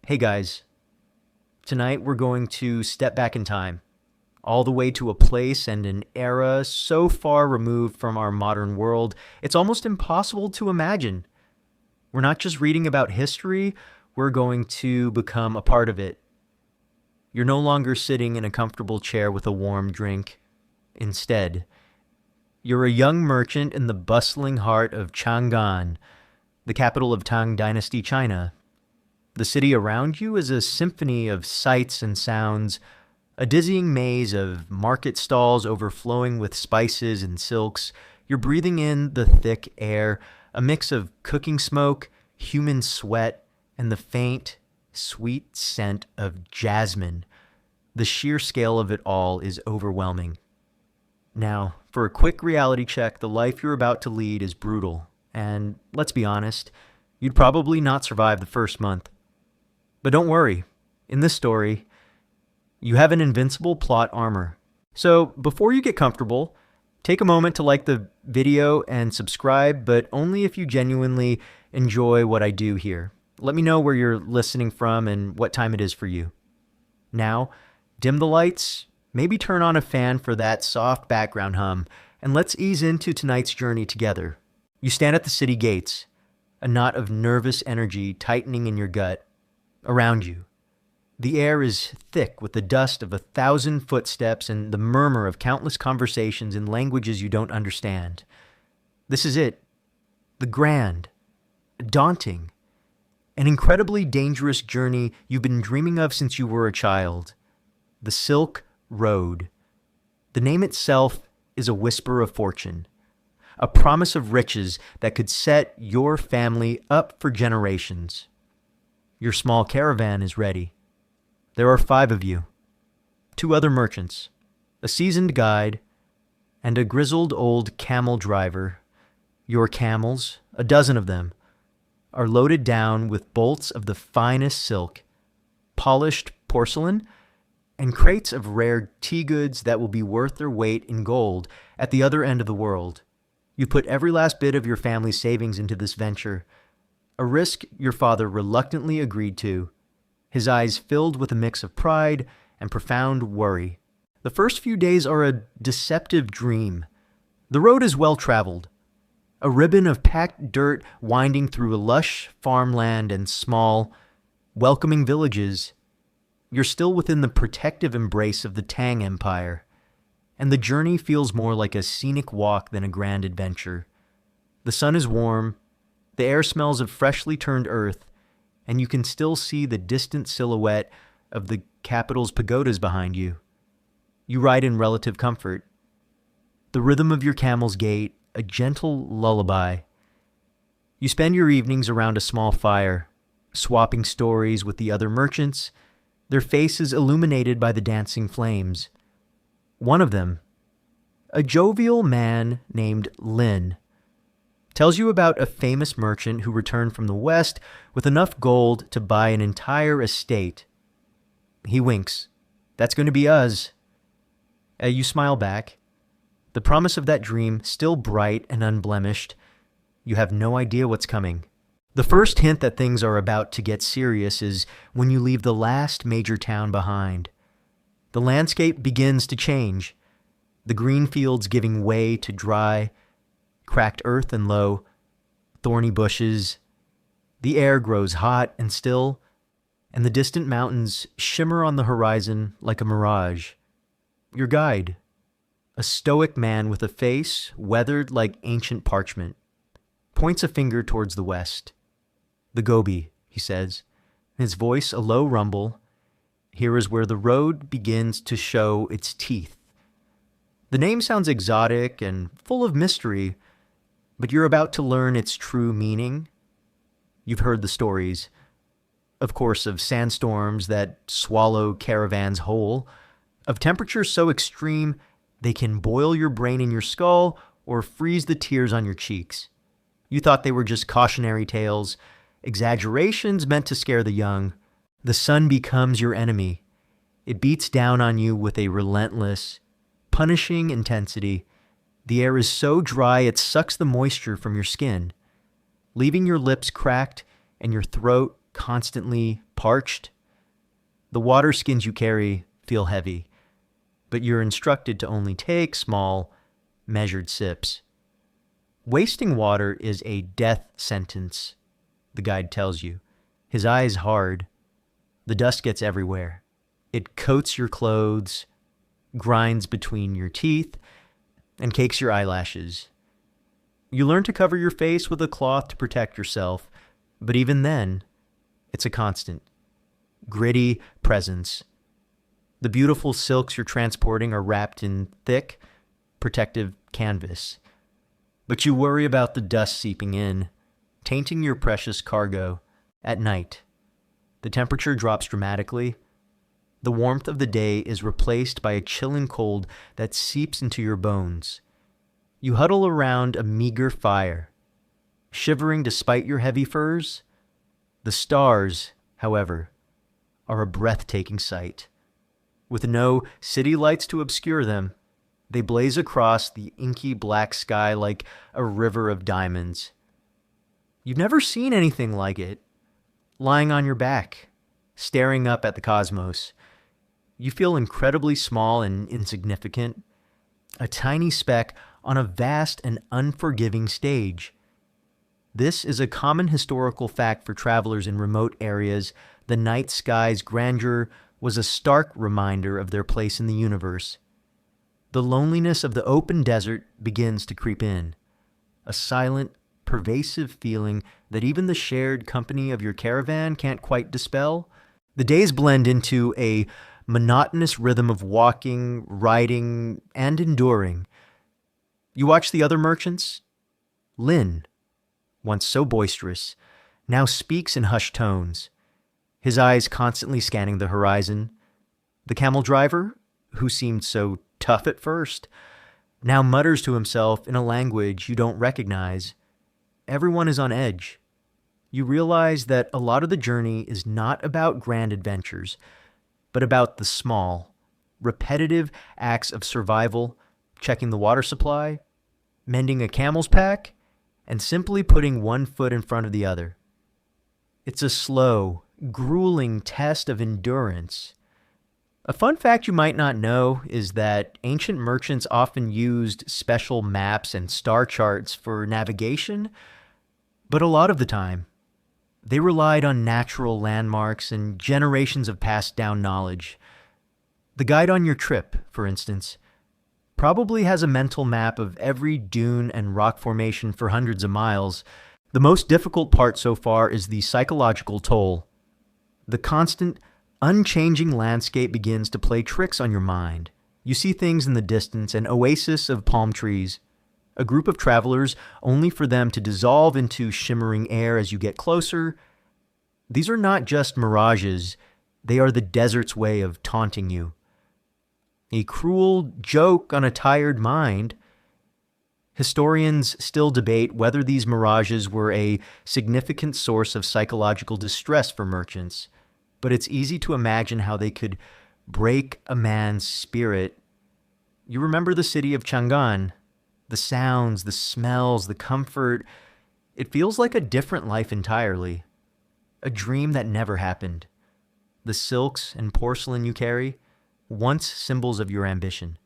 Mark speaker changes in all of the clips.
Speaker 1: Hey guys, tonight we're going to step back in time, all the way to a place and an era so far removed from our modern world, it's almost impossible to imagine. We're not just reading about history, we're going to become a part of it. You're no longer sitting in a comfortable chair with a warm drink. Instead, you're a young merchant in the bustling heart of Chang'an, the capital of Tang Dynasty China. The city around you is a symphony of sights and sounds, a dizzying maze of market stalls overflowing with spices and silks. You're breathing in the thick air, a mix of cooking smoke, human sweat, and the faint, sweet scent of jasmine. The sheer scale of it all is overwhelming. Now, for a quick reality check, the life you're about to lead is brutal. And let's be honest, you'd probably not survive the first month. But don't worry, in this story, you have an invincible plot armor. So before you get comfortable, take a moment to like the video and subscribe, but only if you genuinely enjoy what I do here. Let me know where you're listening from and what time it is for you. Now, dim the lights, maybe turn on a fan for that soft background hum, and let's ease into tonight's journey together. You stand at the city gates, a knot of nervous energy tightening in your gut. Around you, the air is thick with the dust of 1,000 footsteps and the murmur of countless conversations in languages you don't understand. This is it. The grand, daunting, and incredibly dangerous journey you've been dreaming of since you were a child. The Silk Road. The name itself is a whisper of fortune, a promise of riches that could set your family up for generations. Your small caravan is ready. There are 5 of you, 2 other merchants, a seasoned guide, and a grizzled old camel driver. Your camels, a dozen of them, are loaded down with bolts of the finest silk, polished porcelain, and crates of rare tea goods that will be worth their weight in gold at the other end of the world. You put every last bit of your family's savings into this venture, a risk your father reluctantly agreed to, his eyes filled with a mix of pride and profound worry. The first few days are a deceptive dream. The road is well traveled, a ribbon of packed dirt winding through lush farmland and small, welcoming villages. You're still within the protective embrace of the Tang Empire, and the journey feels more like a scenic walk than a grand adventure. The sun is warm, the air smells of freshly turned earth, and you can still see the distant silhouette of the capital's pagodas behind you. You ride in relative comfort. The rhythm of your camel's gait, a gentle lullaby. You spend your evenings around a small fire, swapping stories with the other merchants, their faces illuminated by the dancing flames. One of them, a jovial man named Lin, tells you about a famous merchant who returned from the West with enough gold to buy an entire estate. He winks. That's going to be us. You smile back. The promise of that dream still bright and unblemished. You have no idea what's coming. The first hint that things are about to get serious is when you leave the last major town behind. The landscape begins to change, the green fields giving way to dry, cracked earth and low, thorny bushes. The air grows hot and still, and the distant mountains shimmer on the horizon like a mirage. Your guide, a stoic man with a face weathered like ancient parchment, points a finger towards the west. The Gobi, he says, his voice a low rumble. Here is where the road begins to show its teeth. The name sounds exotic and full of mystery, but you're about to learn its true meaning. You've heard the stories, of course, of sandstorms that swallow caravans whole, of temperatures so extreme they can boil your brain in your skull or freeze the tears on your cheeks. You thought they were just cautionary tales, exaggerations meant to scare the young. The sun becomes your enemy. It beats down on you with a relentless, punishing intensity. The air is so dry it sucks the moisture from your skin, leaving your lips cracked and your throat constantly parched. The water skins you carry feel heavy, but you're instructed to only take small, measured sips. Wasting water is a death sentence, the guide tells you. His eyes hard. The dust gets everywhere. It coats your clothes, grinds between your teeth, and cakes your eyelashes. You learn to cover your face with a cloth to protect yourself, but even then, it's a constant, gritty presence. The beautiful silks you're transporting are wrapped in thick, protective canvas. But you worry about the dust seeping in, tainting your precious cargo. At night, the temperature drops dramatically. The warmth of the day is replaced by a chilling cold that seeps into your bones. You huddle around a meager fire, shivering despite your heavy furs. The stars, however, are a breathtaking sight. With no city lights to obscure them, they blaze across the inky black sky like a river of diamonds. You've never seen anything like it. Lying on your back, staring up at the cosmos, you feel incredibly small and insignificant, a tiny speck on a vast and unforgiving stage. This is a common historical fact for travelers in remote areas. The night sky's grandeur was a stark reminder of their place in the universe. The loneliness of the open desert begins to creep in, a silent, pervasive feeling that even the shared company of your caravan can't quite dispel. The days blend into a monotonous rhythm of walking, riding, and enduring. You watch the other merchants. Lin, once so boisterous, now speaks in hushed tones, his eyes constantly scanning the horizon. The camel driver, who seemed so tough at first, now mutters to himself in a language you don't recognize. Everyone is on edge. You realize that a lot of the journey is not about grand adventures, but about the small, repetitive acts of survival, checking the water supply, mending a camel's pack, and simply putting one foot in front of the other. It's a slow, grueling test of endurance. A fun fact you might not know is that ancient merchants often used special maps and star charts for navigation, but a lot of the time, they relied on natural landmarks and generations of passed down knowledge. The guide on your trip, for instance, probably has a mental map of every dune and rock formation for hundreds of miles. The most difficult part so far is the psychological toll. The constant, unchanging landscape begins to play tricks on your mind. You see things in the distance, an oasis of palm trees, a group of travelers, only for them to dissolve into shimmering air as you get closer. These are not just mirages, they are the desert's way of taunting you. A cruel joke on a tired mind. Historians still debate whether these mirages were a significant source of psychological distress for merchants, but it's easy to imagine how they could break a man's spirit. You remember the city of Chang'an, the sounds, the smells, the comfort. It feels like a different life entirely, a dream that never happened. The silks and porcelain you carry, once symbols of your ambition,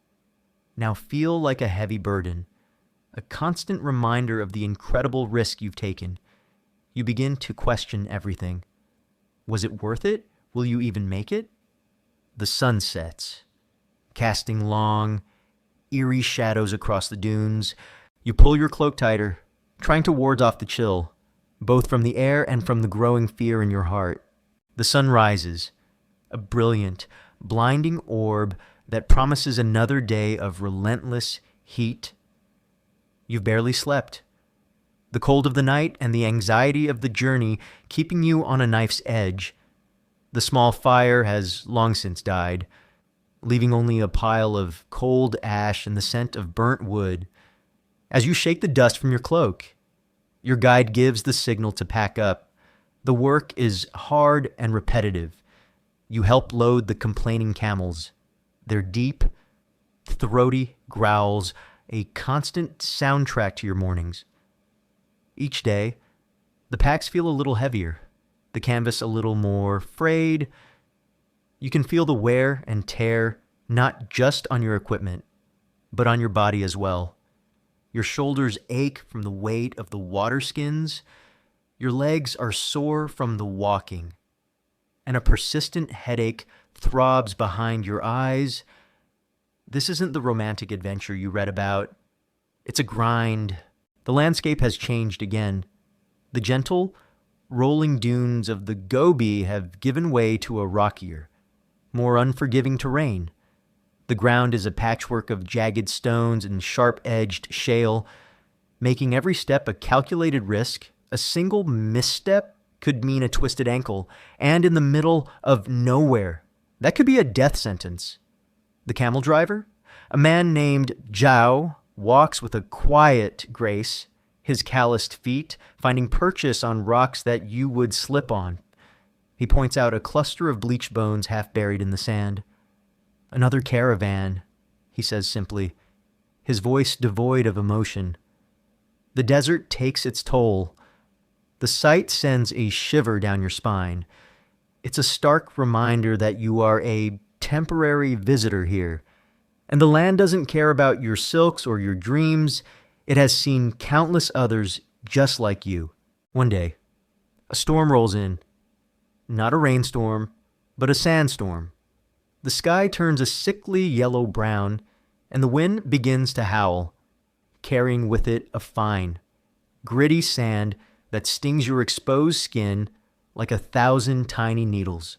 Speaker 1: now feel like a heavy burden, a constant reminder of the incredible risk you've taken. You begin to question everything. Was it worth it? Will you even make it? The sun sets, casting long, eerie shadows across the dunes. You pull your cloak tighter, trying to ward off the chill, both from the air and from the growing fear in your heart. The sun rises, a brilliant, blinding orb that promises another day of relentless heat. You've barely slept. The cold of the night and the anxiety of the journey keeping you on a knife's edge. The small fire has long since died, leaving only a pile of cold ash and the scent of burnt wood. As you shake the dust from your cloak, your guide gives the signal to pack up. The work is hard and repetitive. You help load the complaining camels. Their deep, throaty growls, a constant soundtrack to your mornings. Each day, the packs feel a little heavier. the canvas a little more frayed. You can feel the wear and tear, not just on your equipment, but on your body as well. Your shoulders ache from the weight of the water skins. Your legs are sore from the walking. And a persistent headache throbs behind your eyes. This isn't the romantic adventure you read about. It's a grind. The landscape has changed again. The gentle, rolling dunes of the Gobi have given way to a rockier, more unforgiving terrain. The ground is a patchwork of jagged stones and sharp-edged shale, making every step a calculated risk. A single misstep could mean a twisted ankle, and in the middle of nowhere, that could be a death sentence. The camel driver, a man named Zhao, walks with a quiet grace, his calloused feet finding purchase on rocks that you would slip on. He points out a cluster of bleached bones half buried in the sand. "Another caravan," he says simply, his voice devoid of emotion. The desert takes its toll. The sight sends a shiver down your spine. It's a stark reminder that you are a temporary visitor here. And the land doesn't care about your silks or your dreams. It has seen countless others just like you. One day, a storm rolls in. Not a rainstorm, but a sandstorm. The sky turns a sickly yellow-brown, and the wind begins to howl, carrying with it a fine, gritty sand that stings your exposed skin like 1,000 tiny needles.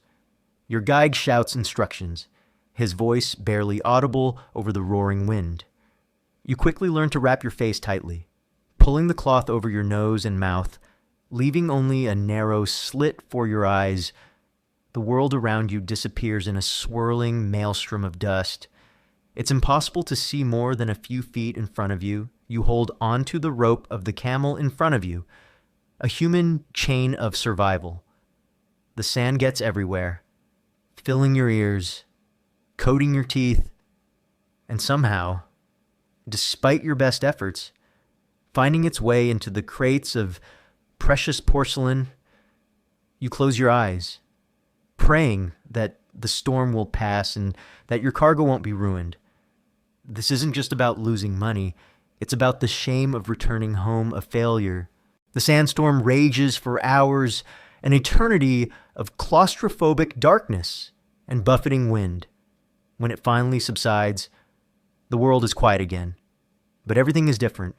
Speaker 1: Your guide shouts instructions, his voice barely audible over the roaring wind. You quickly learn to wrap your face tightly, pulling the cloth over your nose and mouth, leaving only a narrow slit for your eyes. The world around you disappears in a swirling maelstrom of dust. It's impossible to see more than a few feet in front of you. You hold onto the rope of the camel in front of you, a human chain of survival. The sand gets everywhere, filling your ears, coating your teeth, and somehow, despite your best efforts, finding its way into the crates of precious porcelain. You close your eyes, praying that the storm will pass and that your cargo won't be ruined. This isn't just about losing money. It's about the shame of returning home a failure. The sandstorm rages for hours, an eternity of claustrophobic darkness and buffeting wind. When it finally subsides, the world is quiet again. But everything is different.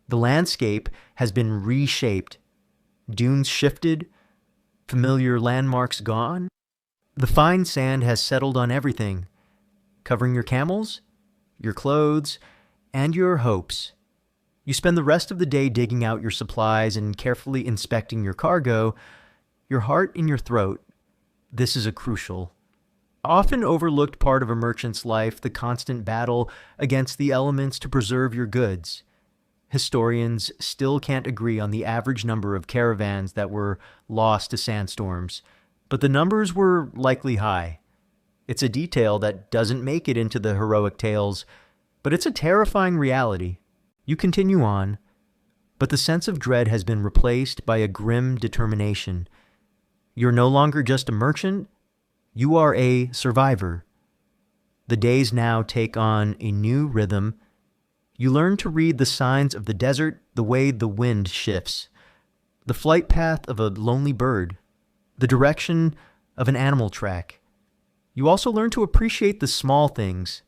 Speaker 1: The landscape has been reshaped. Dunes shifted, familiar landmarks gone. The fine sand has settled on everything, covering your camels, your clothes, and your hopes. You spend the rest of the day digging out your supplies and carefully inspecting your cargo, your heart in your throat. This is a crucial, often overlooked part of a merchant's life, the constant battle against the elements to preserve your goods. Historians still can't agree on the average number of caravans that were lost to sandstorms, but the numbers were likely high. It's a detail that doesn't make it into the heroic tales, but it's a terrifying reality. You continue on, but the sense of dread has been replaced by a grim determination. You're no longer just a merchant, you are a survivor. The days now take on a new rhythm. You learn to read the signs of the desert the way the wind shifts, the flight path of a lonely bird, the direction of an animal track. You also learn to appreciate the small things.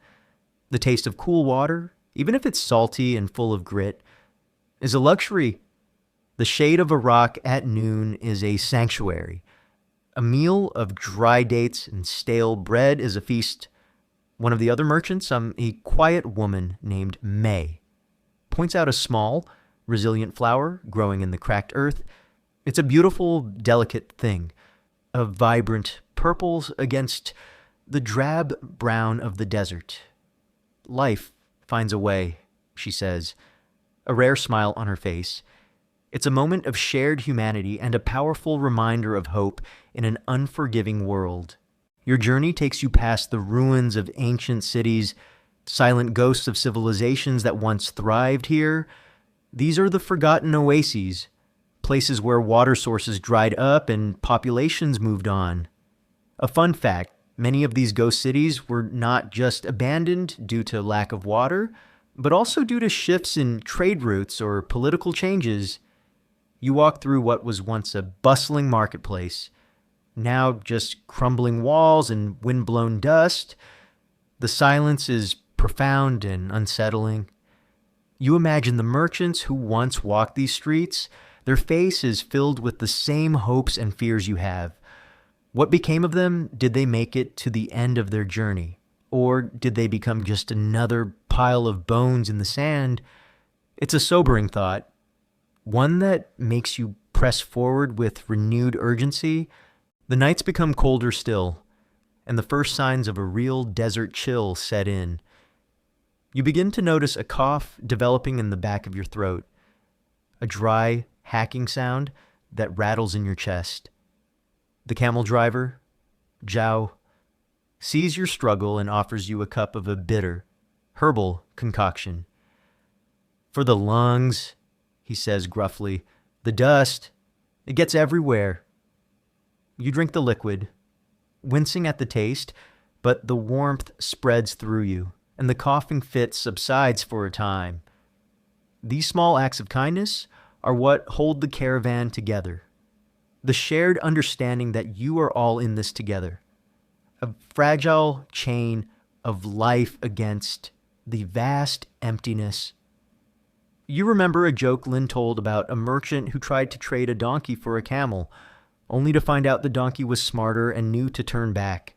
Speaker 1: The taste of cool water, even if it's salty and full of grit, is a luxury. The shade of a rock at noon is a sanctuary. A meal of dry dates and stale bread is a feast. One of the other merchants, a quiet woman named May, points out a small, resilient flower growing in the cracked earth. It's a beautiful, delicate thing, of vibrant purples against the drab brown of the desert. Life finds a way, she says, a rare smile on her face. It's a moment of shared humanity and a powerful reminder of hope in an unforgiving world. Your journey takes you past the ruins of ancient cities, silent ghosts of civilizations that once thrived here. These are the forgotten oases, places where water sources dried up and populations moved on. A fun fact, many of these ghost cities were not just abandoned due to lack of water, but also due to shifts in trade routes or political changes. You walk through what was once a bustling marketplace, now just crumbling walls and wind-blown dust. The silence is profound and unsettling. You imagine the merchants who once walked these streets. Their face is filled with the same hopes and fears you have. What became of them? Did they make it to the end of their journey? Or did they become just another pile of bones in the sand? It's a sobering thought, one that makes you press forward with renewed urgency. The nights become colder still, and the first signs of a real desert chill set in. You begin to notice a cough developing in the back of your throat, a dry, hacking sound that rattles in your chest. The camel driver, Zhao, sees your struggle and offers you a cup of a bitter, herbal concoction. For the lungs, he says gruffly, the dust, it gets everywhere. You drink the liquid, wincing at the taste, but the warmth spreads through you, and the coughing fit subsides for a time. These small acts of kindness are what hold the caravan together. The shared understanding that you are all in this together. A fragile chain of life against the vast emptiness. You remember a joke Lynn told about a merchant who tried to trade a donkey for a camel, only to find out the donkey was smarter and knew to turn back.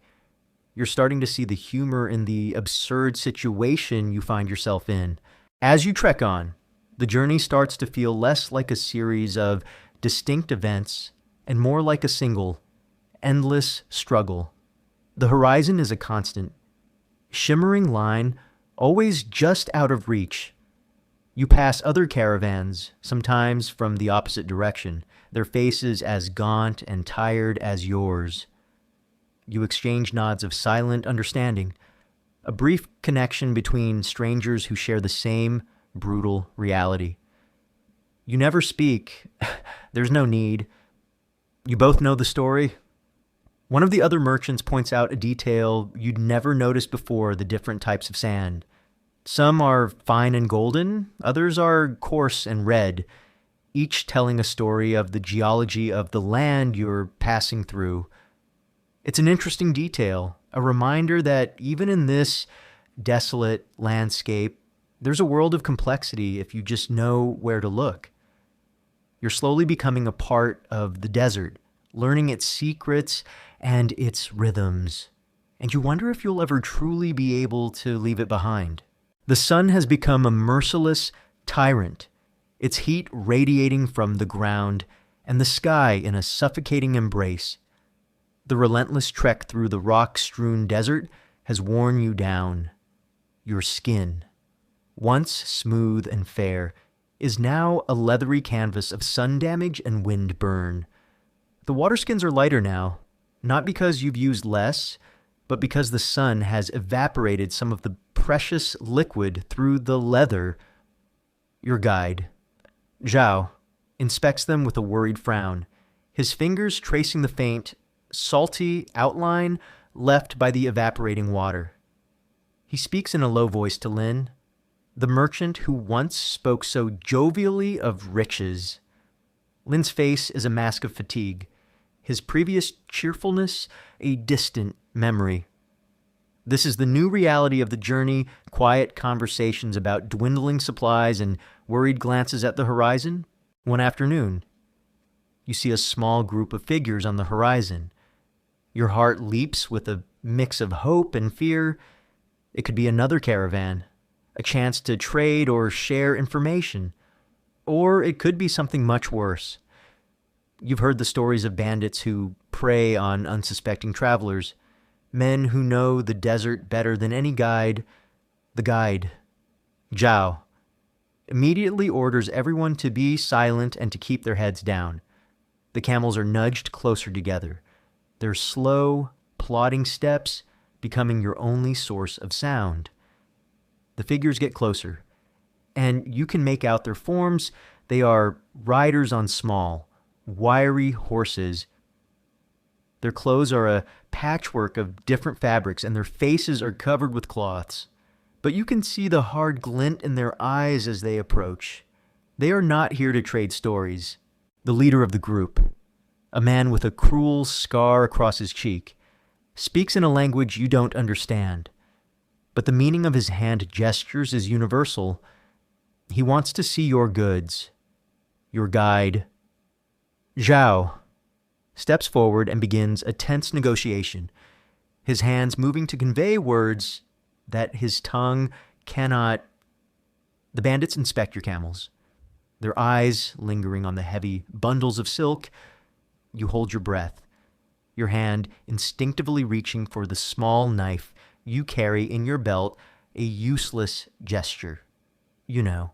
Speaker 1: You're starting to see the humor in the absurd situation you find yourself in. As you trek on, the journey starts to feel less like a series of distinct events and more like a single, endless struggle. The horizon is a constant, shimmering line, always just out of reach. You pass other caravans, sometimes from the opposite direction, their faces as gaunt and tired as yours. You exchange nods of silent understanding, a brief connection between strangers who share the same brutal reality. You never speak. There's no need. You both know the story. One of the other merchants points out a detail you'd never noticed before: the different types of sand. Some are fine and golden, others are coarse and red, each telling a story of the geology of the land you're passing through. It's an interesting detail, a reminder that even in this desolate landscape, there's a world of complexity if you just know where to look. You're slowly becoming a part of the desert, learning its secrets and its rhythms, and you wonder if you'll ever truly be able to leave it behind. The sun has become a merciless tyrant, its heat radiating from the ground, and the sky in a suffocating embrace. The relentless trek through the rock-strewn desert has worn you down. Your skin, once smooth and fair, is now a leathery canvas of sun damage and wind burn. The water skins are lighter now, not because you've used less, but because the sun has evaporated some of the precious liquid through the leather. Your guide, Zhao, inspects them with a worried frown, his fingers tracing the faint, salty outline left by the evaporating water. He speaks in a low voice to Lin, the merchant who once spoke so jovially of riches. Lin's face is a mask of fatigue, his previous cheerfulness a distant memory. This is the new reality of the journey, quiet conversations about dwindling supplies and worried glances at the horizon. One afternoon, you see a small group of figures on the horizon. Your heart leaps with a mix of hope and fear. It could be another caravan, a chance to trade or share information. Or it could be something much worse. You've heard the stories of bandits who prey on unsuspecting travelers, men who know the desert better than any guide. The guide, Zhao, immediately orders everyone to be silent and to keep their heads down. The camels are nudged closer together, their slow, plodding steps becoming your only source of sound. The figures get closer, and you can make out their forms. They are riders on small, wiry horses. Their clothes are a patchwork of different fabrics, and their faces are covered with cloths. But you can see the hard glint in their eyes as they approach. They are not here to trade stories. The leader of the group, a man with a cruel scar across his cheek, speaks in a language you don't understand. But the meaning of his hand gestures is universal. He wants to see your goods. Your guide, Zhao, steps forward and begins a tense negotiation, his hands moving to convey words that his tongue cannot. The bandits inspect your camels, their eyes lingering on the heavy bundles of silk. You hold your breath, your hand instinctively reaching for the small knife you carry in your belt, a useless gesture. You know,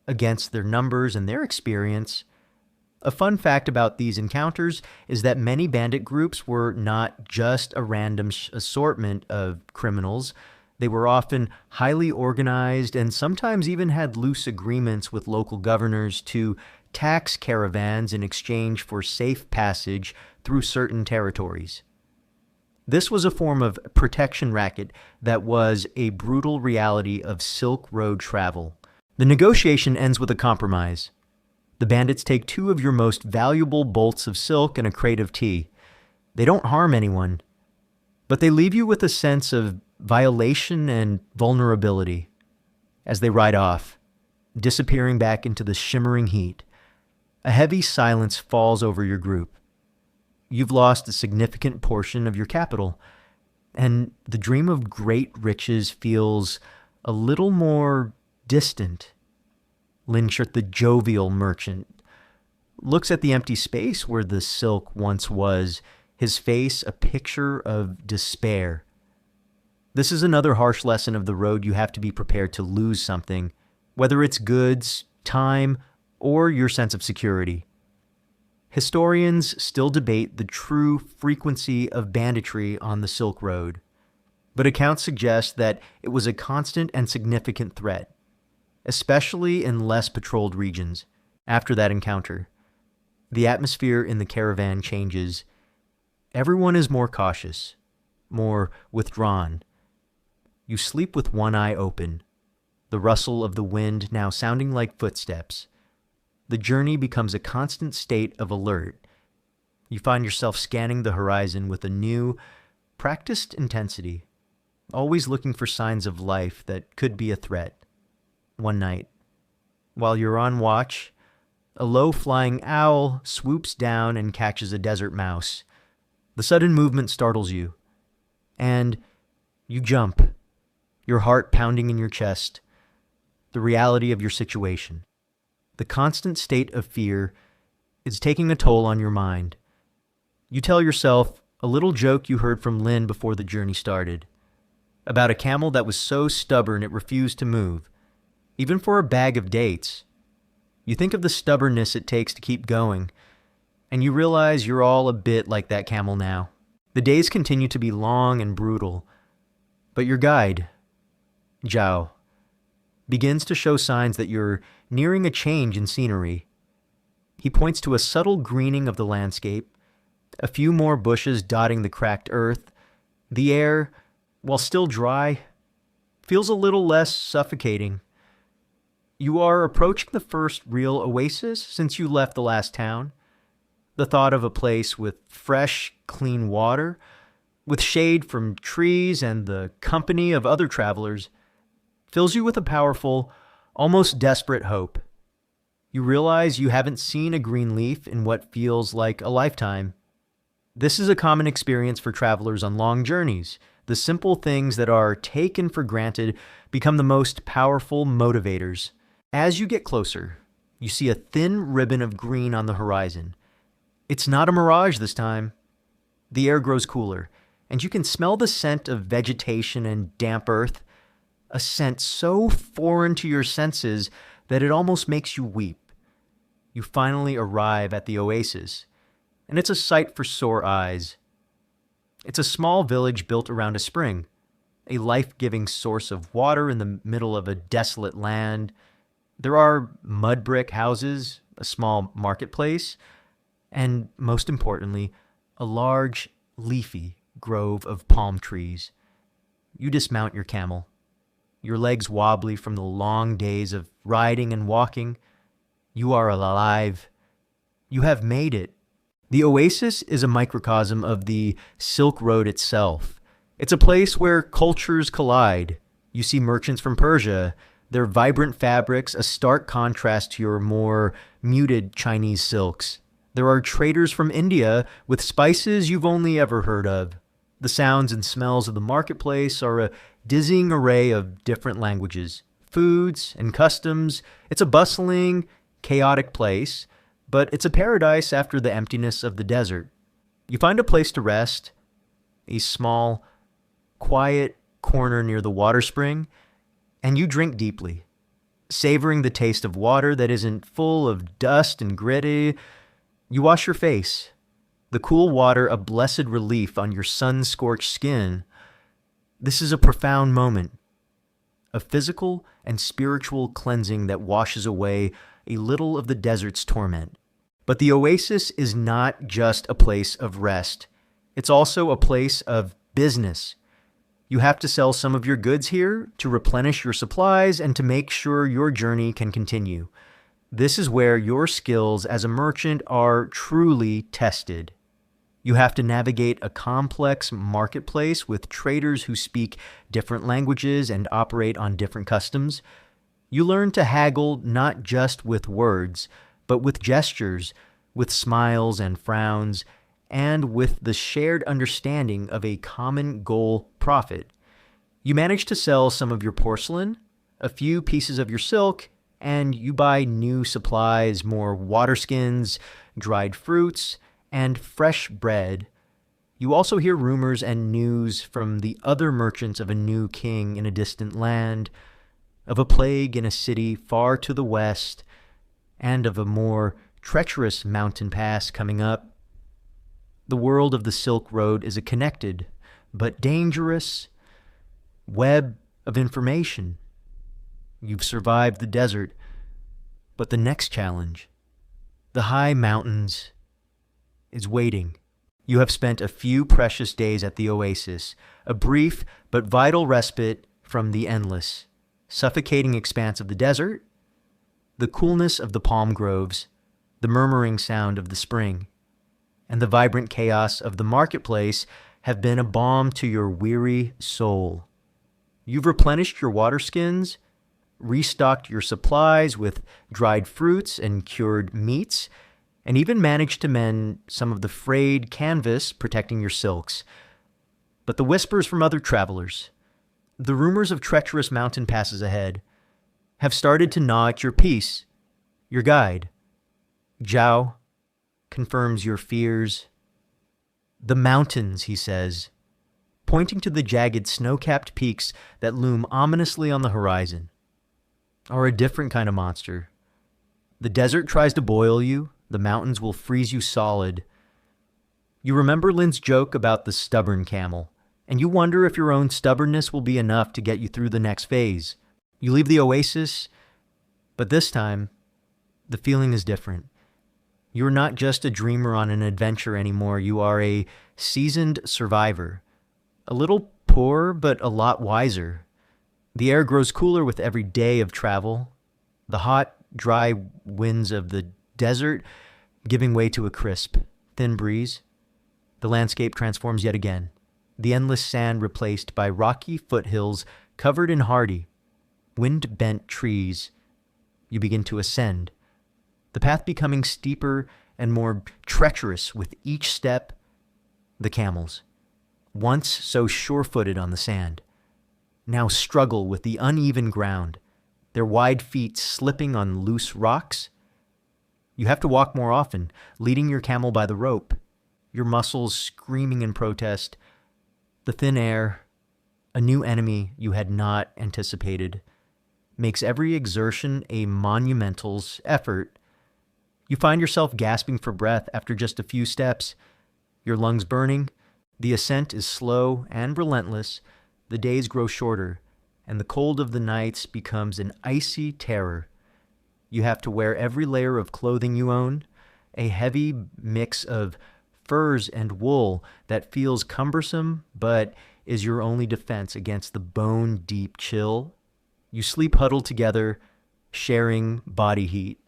Speaker 1: against their numbers and their experience. A fun fact about these encounters is that many bandit groups were not just a random assortment of criminals. They were often highly organized and sometimes even had loose agreements with local governors to tax caravans in exchange for safe passage through certain territories. This was a form of protection racket that was a brutal reality of Silk Road travel. The negotiation ends with a compromise. The bandits take 2 of your most valuable bolts of silk and a crate of tea. They don't harm anyone, but they leave you with a sense of violation and vulnerability as they ride off, disappearing back into the shimmering heat. A heavy silence falls over your group. You've lost a significant portion of your capital, and the dream of great riches feels a little more distant. Linshert, the jovial merchant, looks at the empty space where the silk once was, his face a picture of despair. This is another harsh lesson of the road. You have to be prepared to lose something, whether it's goods, time, or your sense of security. Historians still debate the true frequency of banditry on the Silk Road, but accounts suggest that it was a constant and significant threat, especially in less patrolled regions. After that encounter, the atmosphere in the caravan changes. Everyone is more cautious, more withdrawn. You sleep with one eye open, the rustle of the wind now sounding like footsteps. The journey becomes a constant state of alert. You find yourself scanning the horizon with a new, practiced intensity, always looking for signs of life that could be a threat. One night, while you're on watch, a low-flying owl swoops down and catches a desert mouse. The sudden movement startles you, and you jump, your heart pounding in your chest, the reality of your situation. The constant state of fear is taking a toll on your mind. You tell yourself a little joke you heard from Lynn before the journey started, about a camel that was so stubborn it refused to move, even for a bag of dates. You think of the stubbornness it takes to keep going, and you realize you're all a bit like that camel now. The days continue to be long and brutal, but your guide, Zhao, begins to show signs that you're nearing a change in scenery. He points to a subtle greening of the landscape, a few more bushes dotting the cracked earth. The air, while still dry, feels a little less suffocating. You are approaching the first real oasis since you left the last town. The thought of a place with fresh, clean water, with shade from trees and the company of other travelers, fills you with a powerful, almost desperate hope. You realize you haven't seen a green leaf in what feels like a lifetime. This is a common experience for travelers on long journeys. The simple things that are taken for granted become the most powerful motivators. As you get closer, you see a thin ribbon of green on the horizon. It's not a mirage this time. The air grows cooler, and you can smell the scent of vegetation and damp earth, a scent so foreign to your senses that it almost makes you weep. You finally arrive at the oasis, and it's a sight for sore eyes. It's a small village built around a spring, a life-giving source of water in the middle of a desolate land. There are mud brick houses, a small marketplace, and, most importantly, a large, leafy grove of palm trees. You dismount your camel, your legs wobbly from the long days of riding and walking. You are alive. You have made it. The oasis is a microcosm of the Silk Road itself. It's a place where cultures collide. You see merchants from Persia, their vibrant fabrics a stark contrast to your more muted Chinese silks. There are traders from India with spices you've only ever heard of. The sounds and smells of the marketplace are a dizzying array of different languages, foods, and customs. It's a bustling, chaotic place, but it's a paradise after the emptiness of the desert. You find a place to rest, a small, quiet corner near the water spring, and you drink deeply, savoring the taste of water that isn't full of dust and gritty. You wash your face, the cool water a blessed relief on your sun-scorched skin. This is a profound moment, a physical and spiritual cleansing that washes away a little of the desert's torment. But the oasis is not just a place of rest. It's also a place of business. You have to sell some of your goods here to replenish your supplies and to make sure your journey can continue. This is where your skills as a merchant are truly tested. You have to navigate a complex marketplace with traders who speak different languages and operate on different customs. You learn to haggle not just with words, but with gestures, with smiles and frowns, and with the shared understanding of a common goal profit. You manage to sell some of your porcelain, a few pieces of your silk, and you buy new supplies, more water skins, dried fruits, and fresh bread. You also hear rumors and news from the other merchants of a new king in a distant land, of a plague in a city far to the west, and of a more treacherous mountain pass coming up. The world of the Silk Road is a connected but dangerous web of information. You've survived the desert, but the next challenge, the high mountains, is waiting. You have spent a few precious days at the oasis, a brief but vital respite from the endless, suffocating expanse of the desert, the coolness of the palm groves, the murmuring sound of the spring, and the vibrant chaos of the marketplace have been a balm to your weary soul. You've replenished your water skins, restocked your supplies with dried fruits and cured meats, and even managed to mend some of the frayed canvas protecting your silks. But the whispers from other travelers, the rumors of treacherous mountain passes ahead, have started to gnaw at your peace. Your guide, Zhao, confirms your fears. The mountains, he says, pointing to the jagged snow-capped peaks that loom ominously on the horizon, are a different kind of monster. The desert tries to boil you, the mountains will freeze you solid. You remember Lin's joke about the stubborn camel, and you wonder if your own stubbornness will be enough to get you through the next phase. You leave the oasis, but this time, the feeling is different. You're not just a dreamer on an adventure anymore. You are a seasoned survivor. A little poor, but a lot wiser. The air grows cooler with every day of travel. The hot, dry winds of the desert giving way to a crisp, thin breeze. The landscape transforms yet again. The endless sand replaced by rocky foothills covered in hardy, wind-bent trees. You begin to ascend, the path becoming steeper and more treacherous with each step. The camels, once so sure-footed on the sand, now struggle with the uneven ground, their wide feet slipping on loose rocks. You have to walk more often, leading your camel by the rope, your muscles screaming in protest. The thin air, a new enemy you had not anticipated, makes every exertion a monumental effort. You find yourself gasping for breath after just a few steps, your lungs burning. The ascent is slow and relentless. The days grow shorter, and the cold of the nights becomes an icy terror. You have to wear every layer of clothing you own, a heavy mix of furs and wool that feels cumbersome but is your only defense against the bone-deep chill. You sleep huddled together, sharing body heat.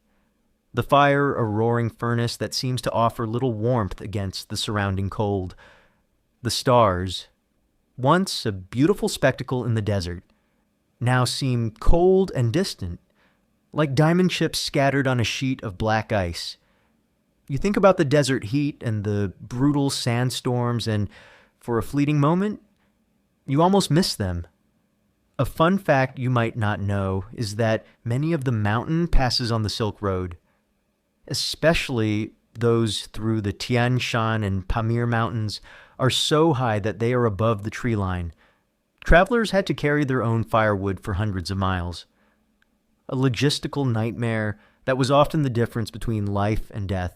Speaker 1: The fire a roaring furnace that seems to offer little warmth against the surrounding cold. The stars, once a beautiful spectacle in the desert, now seem cold and distant, like diamond chips scattered on a sheet of black ice. You think about the desert heat and the brutal sandstorms, and for a fleeting moment, you almost miss them. A fun fact you might not know is that many of the mountain passes on the Silk Road, especially those through the Tian Shan and Pamir Mountains, are so high that they are above the tree line. Travelers had to carry their own firewood for hundreds of miles. A logistical nightmare that was often the difference between life and death.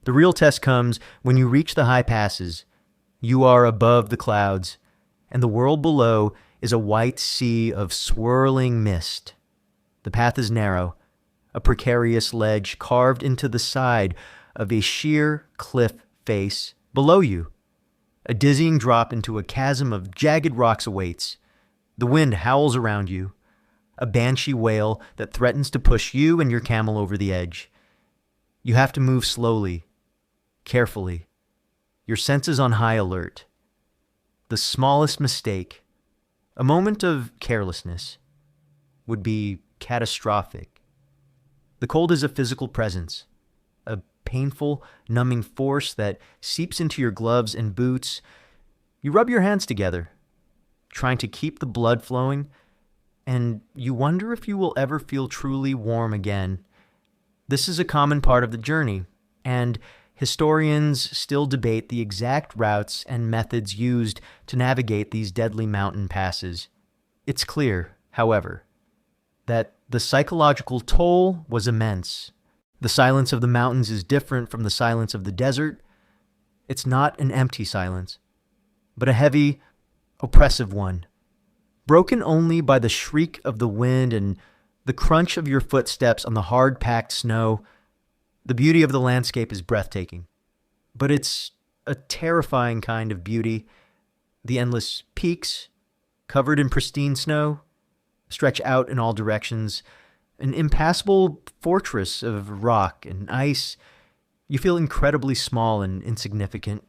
Speaker 1: The real test comes when you reach the high passes. You are above the clouds, and the world below is a white sea of swirling mist. The path is narrow, a precarious ledge carved into the side of a sheer cliff face below you. A dizzying drop into a chasm of jagged rocks awaits. The wind howls around you, a banshee wail that threatens to push you and your camel over the edge. You have to move slowly, carefully, your senses on high alert. The smallest mistake, a moment of carelessness, would be catastrophic. The cold is a physical presence, a painful, numbing force that seeps into your gloves and boots. You rub your hands together, trying to keep the blood flowing, and you wonder if you will ever feel truly warm again. This is a common part of the journey, and historians still debate the exact routes and methods used to navigate these deadly mountain passes. It's clear, however, that the psychological toll was immense. The silence of the mountains is different from the silence of the desert. It's not an empty silence, but a heavy, oppressive one, broken only by the shriek of the wind and the crunch of your footsteps on the hard-packed snow. The beauty of the landscape is breathtaking, but it's a terrifying kind of beauty. The endless peaks, covered in pristine snow, stretch out in all directions, an impassable fortress of rock and ice. You feel incredibly small and insignificant,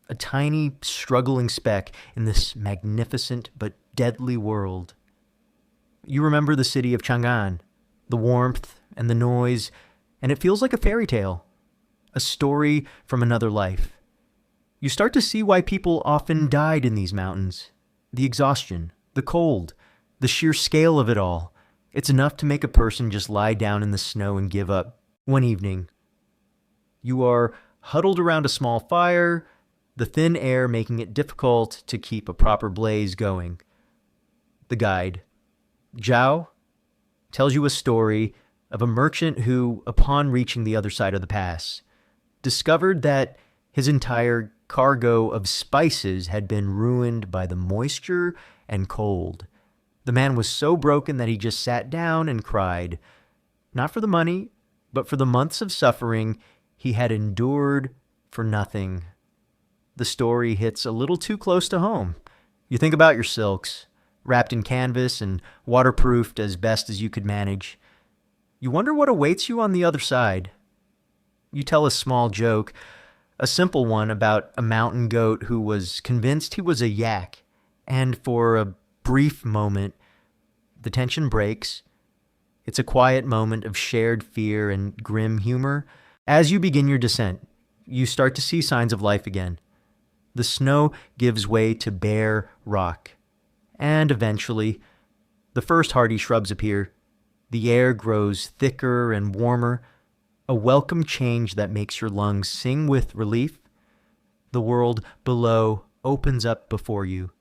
Speaker 1: a tiny, struggling speck in this magnificent but deadly world. You remember the city of Chang'an, the warmth and the noise, and it feels like a fairy tale, a story from another life. You start to see why people often died in these mountains. The exhaustion, the cold, the sheer scale of it all. It's enough to make a person just lie down in the snow and give up. One evening, you are huddled around a small fire, the thin air making it difficult to keep a proper blaze going. The guide, Zhao, tells you a story of a merchant who, upon reaching the other side of the pass, discovered that his entire cargo of spices had been ruined by the moisture and cold. The man was so broken that he just sat down and cried, not for the money, but for the months of suffering he had endured for nothing. The story hits a little too close to home. You think about your silks, wrapped in canvas and waterproofed as best as you could manage. You wonder what awaits you on the other side. You tell a small joke, a simple one about a mountain goat who was convinced he was a yak, and for a brief moment, the tension breaks. It's a quiet moment of shared fear and grim humor. As you begin your descent, you start to see signs of life again. The snow gives way to bare rock, and eventually, the first hardy shrubs appear. The air grows thicker and warmer, a welcome change that makes your lungs sing with relief. The world below opens up before you,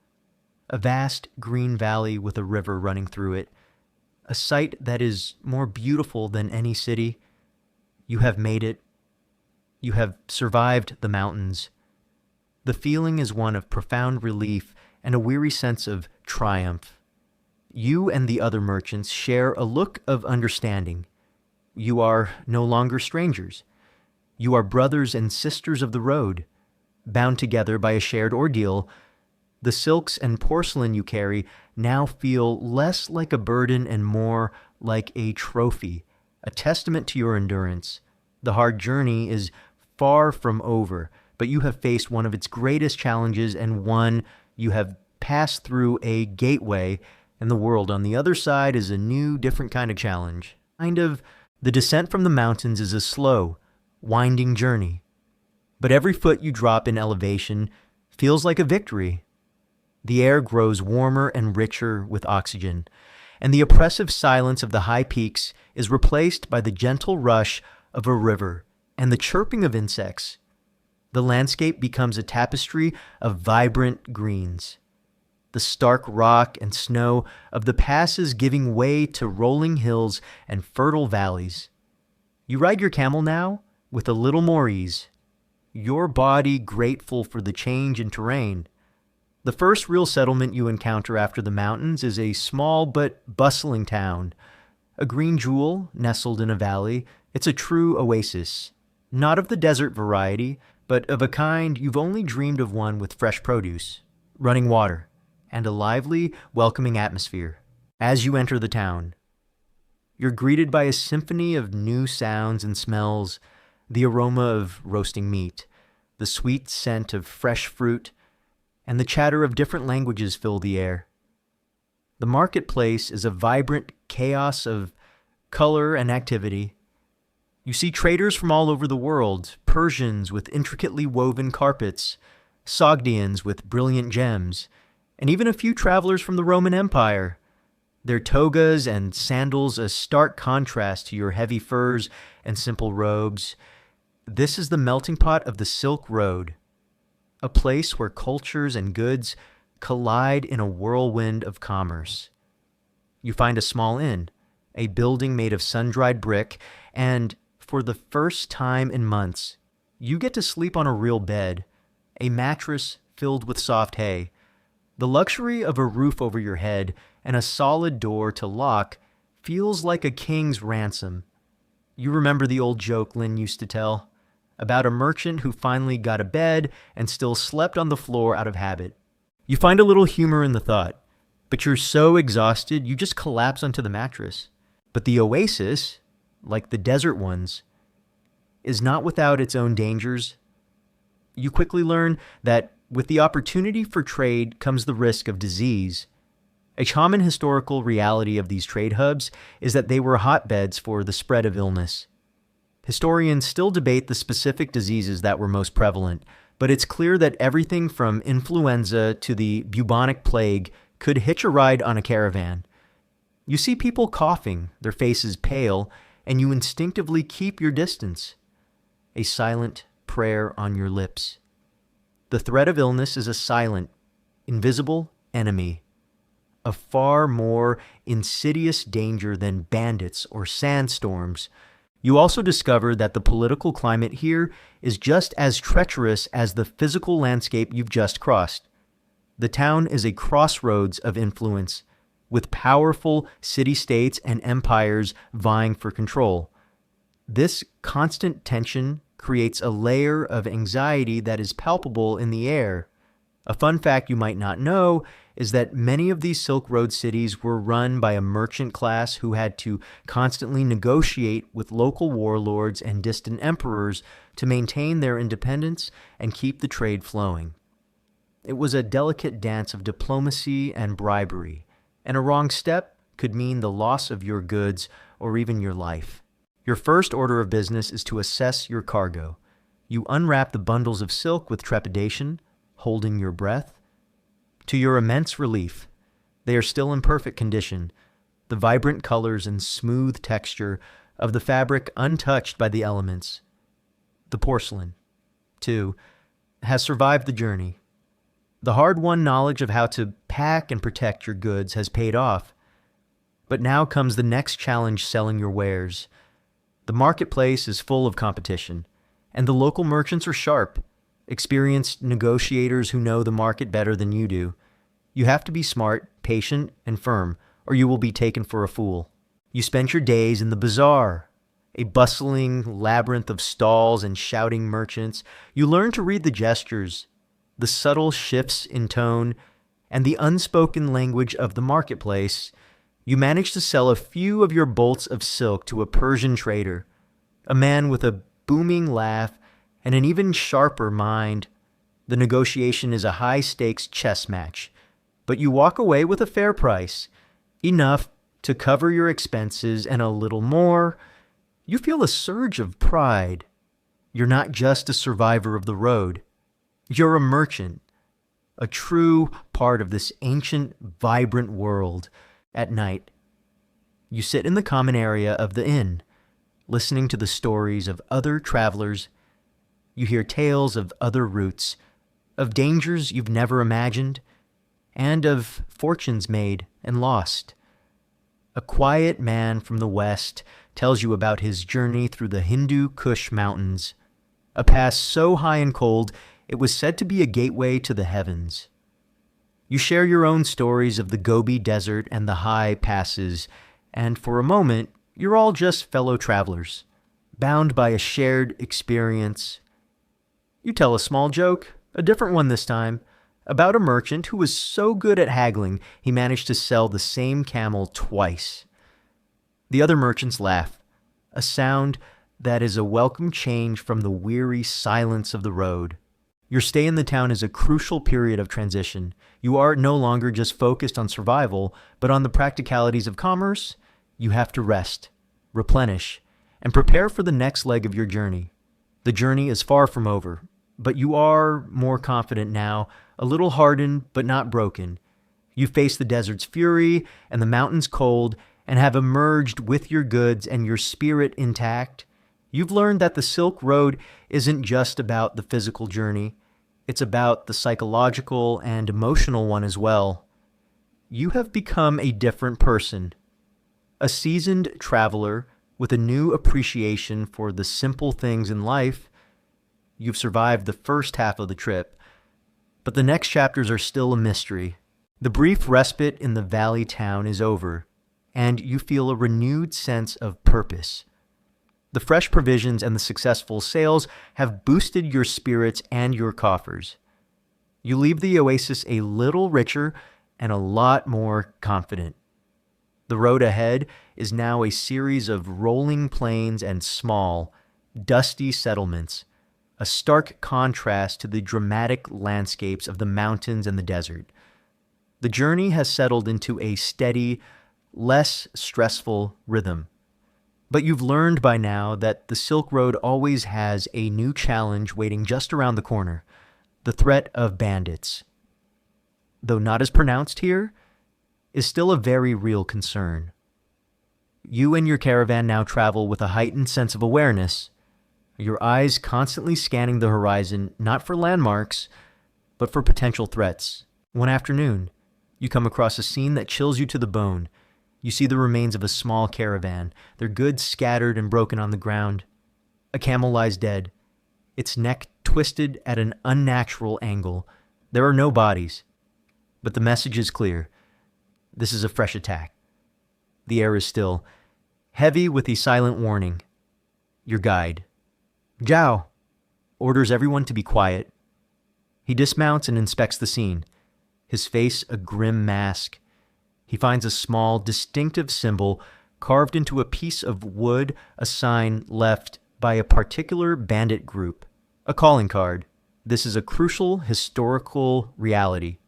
Speaker 1: a vast green valley with a river running through it, a sight that is more beautiful than any city. You have made it. You have survived the mountains. The feeling is one of profound relief and a weary sense of triumph. You and the other merchants share a look of understanding. You are no longer strangers. You are brothers and sisters of the road, bound together by a shared ordeal. The silks and porcelain you carry now feel less like a burden and more like a trophy, a testament to your endurance. The hard journey is far from over, but you have faced one of its greatest challenges and one you have passed through a gateway, and the world on the other side is a new, different kind of challenge. The descent from the mountains is a slow, winding journey, but every foot you drop in elevation feels like a victory. The air grows warmer and richer with oxygen, and the oppressive silence of the high peaks is replaced by the gentle rush of a river and the chirping of insects. The landscape becomes a tapestry of vibrant greens, the stark rock and snow of the passes giving way to rolling hills and fertile valleys. You ride your camel now with a little more ease, your body grateful for the change in terrain. The first real settlement you encounter after the mountains is a small but bustling town, a green jewel nestled in a valley. It's a true oasis, not of the desert variety, but of a kind you've only dreamed of, one with fresh produce, running water, and a lively, welcoming atmosphere. As you enter the town, you're greeted by a symphony of new sounds and smells, the aroma of roasting meat, the sweet scent of fresh fruit, and the chatter of different languages fill the air. The marketplace is a vibrant chaos of color and activity. You see traders from all over the world, Persians with intricately woven carpets, Sogdians with brilliant gems, and even a few travelers from the Roman Empire. Their togas and sandals a stark contrast to your heavy furs and simple robes. This is the melting pot of the Silk Road, a place where cultures and goods collide in a whirlwind of commerce. You find a small inn, a building made of sun-dried brick, and for the first time in months, you get to sleep on a real bed, a mattress filled with soft hay. The luxury of a roof over your head and a solid door to lock feels like a king's ransom. You remember the old joke Lynn used to tell about a merchant who finally got a bed and still slept on the floor out of habit. You find a little humor in the thought, but you're so exhausted you just collapse onto the mattress. But the oasis, like the desert ones, is not without its own dangers. You quickly learn that with the opportunity for trade comes the risk of disease. A common historical reality of these trade hubs is that they were hotbeds for the spread of illness. Historians still debate the specific diseases that were most prevalent, but it's clear that everything from influenza to the bubonic plague could hitch a ride on a caravan. You see people coughing, their faces pale, and you instinctively keep your distance, a silent prayer on your lips. The threat of illness is a silent, invisible enemy, a far more insidious danger than bandits or sandstorms. You also discover that the political climate here is just as treacherous as the physical landscape you've just crossed. The town is a crossroads of influence, with powerful city-states and empires vying for control. This constant tension creates a layer of anxiety that is palpable in the air. A fun fact you might not know is that many of these Silk Road cities were run by a merchant class who had to constantly negotiate with local warlords and distant emperors to maintain their independence and keep the trade flowing. It was a delicate dance of diplomacy and bribery, and a wrong step could mean the loss of your goods or even your life. Your first order of business is to assess your cargo. You unwrap the bundles of silk with trepidation, holding your breath. To your immense relief, they are still in perfect condition, the vibrant colors and smooth texture of the fabric untouched by the elements. The porcelain, too, has survived the journey. The hard-won knowledge of how to pack and protect your goods has paid off. But now comes the next challenge selling your wares. The marketplace is full of competition, and the local merchants are sharp, experienced negotiators who know the market better than you do. You have to be smart, patient, and firm, or you will be taken for a fool. You spend your days in the bazaar, a bustling labyrinth of stalls and shouting merchants. You learn to read the gestures, the subtle shifts in tone, and the unspoken language of the marketplace. You manage to sell a few of your bolts of silk to a Persian trader, a man with a booming laugh and an even sharper mind. The negotiation is a high-stakes chess match, but you walk away with a fair price, enough to cover your expenses and a little more. You feel a surge of pride. You're not just a survivor of the road. You're a merchant, a true part of this ancient, vibrant world. At night, you sit in the common area of the inn, listening to the stories of other travelers. You hear tales of other routes, of dangers you've never imagined, and of fortunes made and lost. A quiet man from the west tells you about his journey through the Hindu Kush Mountains, a pass so high and cold it was said to be a gateway to the heavens. You share your own stories of the Gobi Desert and the high passes, and for a moment, you're all just fellow travelers, bound by a shared experience. You tell a small joke, a different one this time, about a merchant who was so good at haggling he managed to sell the same camel twice. The other merchants laugh, a sound that is a welcome change from the weary silence of the road. Your stay in the town is a crucial period of transition. You are no longer just focused on survival, but on the practicalities of commerce. You have to rest, replenish, and prepare for the next leg of your journey. The journey is far from over, but you are more confident now, a little hardened but not broken. You face the desert's fury and the mountain's cold and have emerged with your goods and your spirit intact. You've learned that the Silk Road isn't just about the physical journey. It's about the psychological and emotional one as well. You have become a different person, a seasoned traveler with a new appreciation for the simple things in life. You've survived the first half of the trip, but the next chapters are still a mystery. The brief respite in the valley town is over, and you feel a renewed sense of purpose. The fresh provisions and the successful sales have boosted your spirits and your coffers. You leave the oasis a little richer and a lot more confident. The road ahead is now a series of rolling plains and small, dusty settlements, a stark contrast to the dramatic landscapes of the mountains and the desert. The journey has settled into a steady, less stressful rhythm. But you've learned by now that the Silk Road always has a new challenge waiting just around the corner, the threat of bandits. Though not as pronounced here, is still a very real concern. You and your caravan now travel with a heightened sense of awareness, your eyes constantly scanning the horizon not for landmarks, but for potential threats. One afternoon, you come across a scene that chills you to the bone. You see the remains of a small caravan, their goods scattered and broken on the ground. A camel lies dead, its neck twisted at an unnatural angle. There are no bodies, but the message is clear. This is a fresh attack. The air is still, heavy with the silent warning. Your guide, Zhao, orders everyone to be quiet. He dismounts and inspects the scene, his face a grim mask. He finds a small, distinctive symbol carved into a piece of wood, a sign left by a particular bandit group, a calling card. This is a crucial historical reality.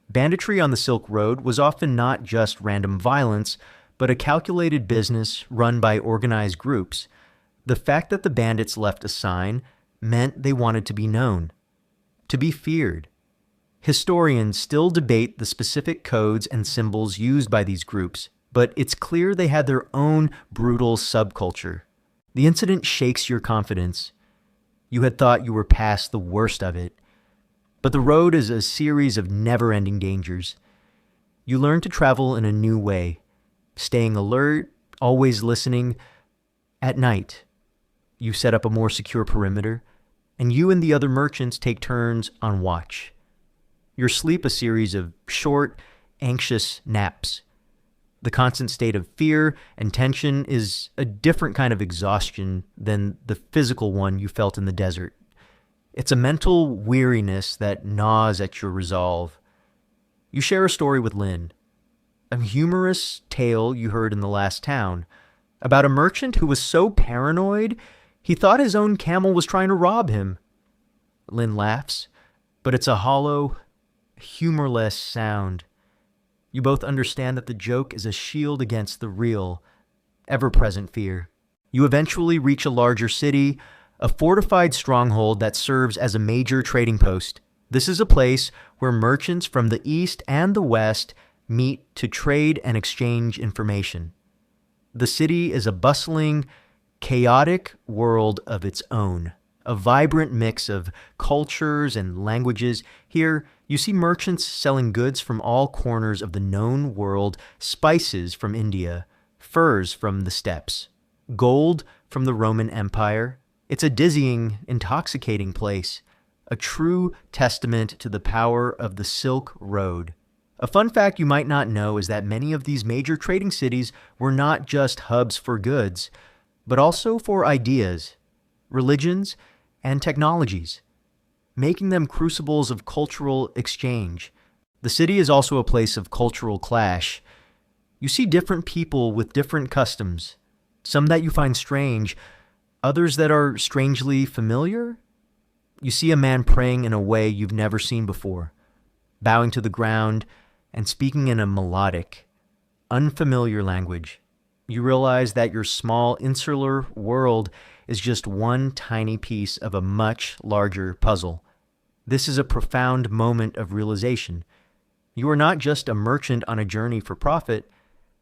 Speaker 1: Banditry on the Silk Road was often not just random violence, but a calculated business run by organized groups. The fact that the bandits left a sign meant they wanted to be known, to be feared. Historians still debate the specific codes and symbols used by these groups, but it's clear they had their own brutal subculture. The incident shakes your confidence. You had thought you were past the worst of it, but the road is a series of never-ending dangers. You learn to travel in a new way, staying alert, always listening. At night, you set up a more secure perimeter, and you and the other merchants take turns on watch. Your sleep a series of short, anxious naps. The constant state of fear and tension is a different kind of exhaustion than the physical one you felt in the desert. It's a mental weariness that gnaws at your resolve. You share a story with Lynn, a humorous tale you heard in the last town, about a merchant who was so paranoid he thought his own camel was trying to rob him. Lynn laughs, but it's a hollow, humorless sound. You both understand that the joke is a shield against the real, ever-present fear. You eventually reach a larger city, a fortified stronghold that serves as a major trading post. This is a place where merchants from the east and the west meet to trade and exchange information. The city is a bustling, chaotic world of its own, a vibrant mix of cultures and languages. Here, you see merchants selling goods from all corners of the known world, spices from India, furs from the steppes, gold from the Roman Empire. It's a dizzying, intoxicating place, a true testament to the power of the Silk Road. A fun fact you might not know is that many of these major trading cities were not just hubs for goods, but also for ideas, religions, and technologies, making them crucibles of cultural exchange. The city is also a place of cultural clash. You see different people with different customs, some that you find strange, others that are strangely familiar. You see a man praying in a way you've never seen before, bowing to the ground and speaking in a melodic, unfamiliar language. You realize that your small insular world is just one tiny piece of a much larger puzzle. This is a profound moment of realization. You are not just a merchant on a journey for profit.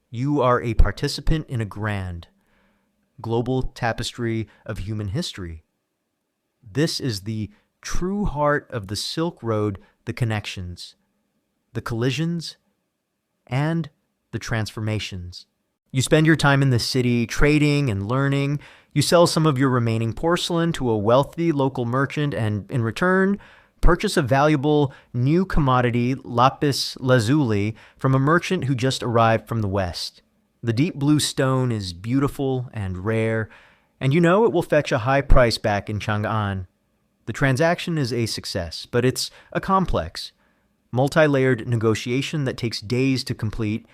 Speaker 1: You are a participant in a grand, global tapestry of human history. This is the true heart of the Silk Road, the connections, the collisions, and the transformations. You spend your time in the city trading and learning. You sell some of your remaining porcelain to a wealthy local merchant and, in return, purchase a valuable new commodity, lapis lazuli, from a merchant who just arrived from the west. The deep blue stone is beautiful and rare, and you know it will fetch a high price back in Chang'an. The transaction is a success, but it's a complex, multi-layered negotiation that takes days to complete.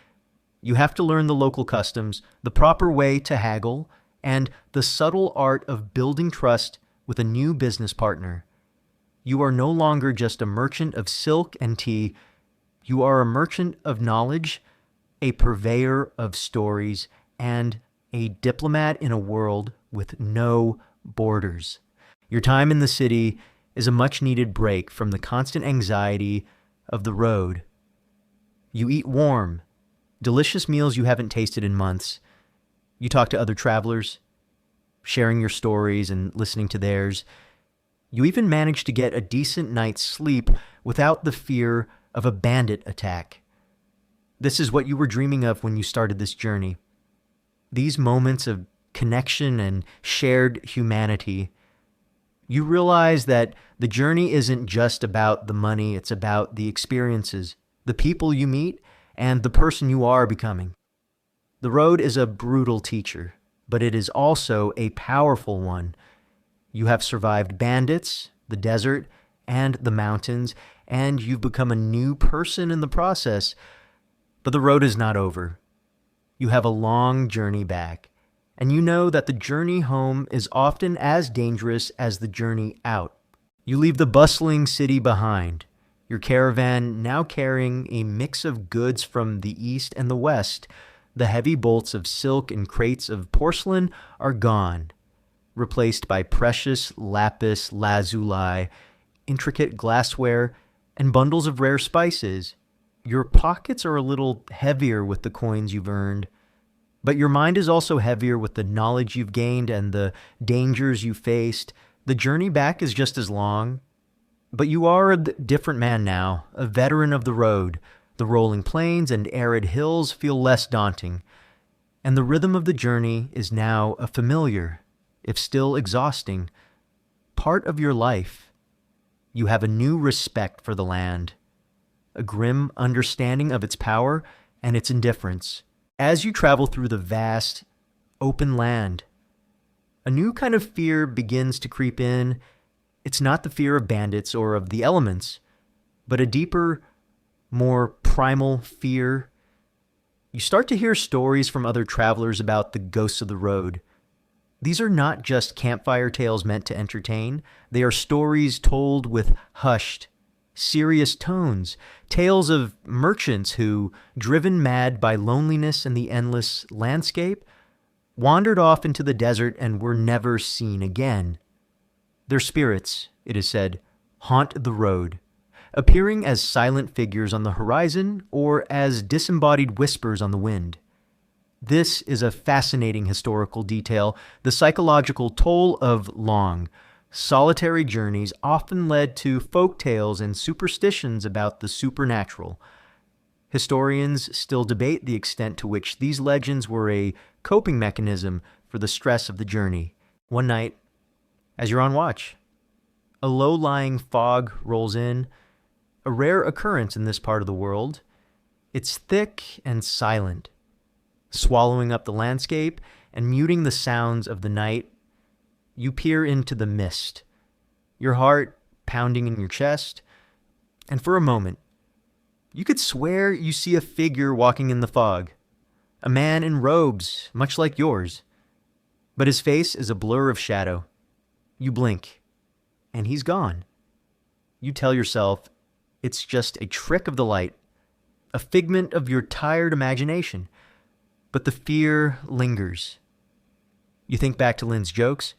Speaker 1: You have to learn the local customs, the proper way to haggle, and the subtle art of building trust with a new business partner. You are no longer just a merchant of silk and tea. You are a merchant of knowledge, a purveyor of stories, and a diplomat in a world with no borders. Your time in the city is a much-needed break from the constant anxiety of the road. You eat warm, delicious meals you haven't tasted in months. You talk to other travelers, sharing your stories and listening to theirs. You even manage to get a decent night's sleep without the fear of a bandit attack. This is what you were dreaming of when you started this journey. These moments of connection and shared humanity. You realize that the journey isn't just about the money, it's about the experiences, the people you meet, and the person you are becoming. The road is a brutal teacher, but it is also a powerful one. You have survived bandits, the desert, and the mountains, and you've become a new person in the process. But the road is not over. You have a long journey back, and you know that the journey home is often as dangerous as the journey out. You leave the bustling city behind, your caravan now carrying a mix of goods from the east and the west. The heavy bolts of silk and crates of porcelain are gone, replaced by precious lapis lazuli, intricate glassware, and bundles of rare spices. Your pockets are a little heavier with the coins you've earned, but your mind is also heavier with the knowledge you've gained and the dangers you faced. The journey back is just as long, but you are a different man now, a veteran of the road. The rolling plains and arid hills feel less daunting, and the rhythm of the journey is now a familiar, if still exhausting, part of your life. You have a new respect for the land, a grim understanding of its power and its indifference. As you travel through the vast, open land, a new kind of fear begins to creep in. It's not the fear of bandits or of the elements, but a deeper, more primal fear. You start to hear stories from other travelers about the ghosts of the road. These are not just campfire tales meant to entertain. They are stories told with hushed, serious tones, tales of merchants who, driven mad by loneliness and the endless landscape, wandered off into the desert and were never seen again. Their spirits, it is said, haunt the road, appearing as silent figures on the horizon or as disembodied whispers on the wind. This is a fascinating historical detail. The psychological toll of long, solitary journeys often led to folk tales and superstitions about the supernatural. Historians still debate the extent to which these legends were a coping mechanism for the stress of the journey. One night, as you're on watch, a low-lying fog rolls in, a rare occurrence in this part of the world. It's thick and silent, swallowing up the landscape and muting the sounds of the night. You peer into the mist, your heart pounding in your chest, and for a moment, you could swear you see a figure walking in the fog, a man in robes much like yours, but his face is a blur of shadow. You blink, and he's gone. You tell yourself it's just a trick of the light, a figment of your tired imagination, but the fear lingers. You think back to Lynn's jokes,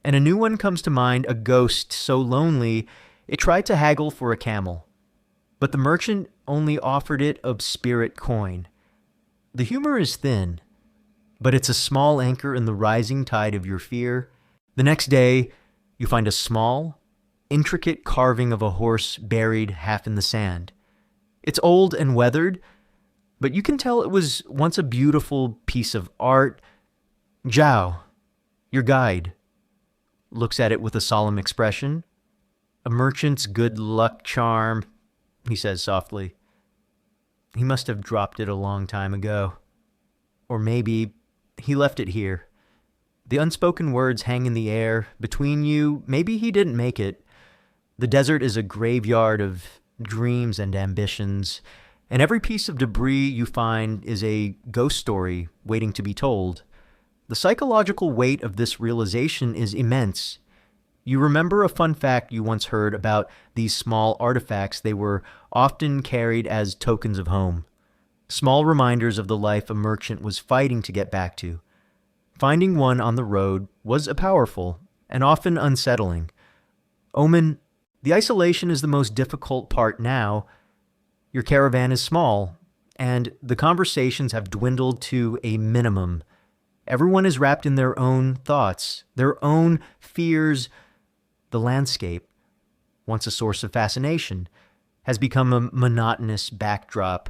Speaker 1: and a new one comes to mind, a ghost so lonely it tried to haggle for a camel. But the merchant only offered it a spirit coin. The humor is thin, but it's a small anchor in the rising tide of your fear. The next day, you find a small, intricate carving of a horse buried half in the sand. It's old and weathered, but you can tell it was once a beautiful piece of art. Zhao, your guide, looks at it with a solemn expression. A merchant's good luck charm, he says softly. He must have dropped it a long time ago. Or maybe he left it here. The unspoken words hang in the air. Between you, maybe he didn't make it. The desert is a graveyard of dreams and ambitions, and every piece of debris you find is a ghost story waiting to be told. The psychological weight of this realization is immense. You remember a fun fact you once heard about these small artifacts. They were often carried as tokens of home, small reminders of the life a merchant was fighting to get back to. Finding one on the road was powerful and often unsettling. Omen, the isolation is the most difficult part now. Your caravan is small, and the conversations have dwindled to a minimum. Everyone is wrapped in their own thoughts, their own fears. The landscape, once a source of fascination, has become a monotonous backdrop.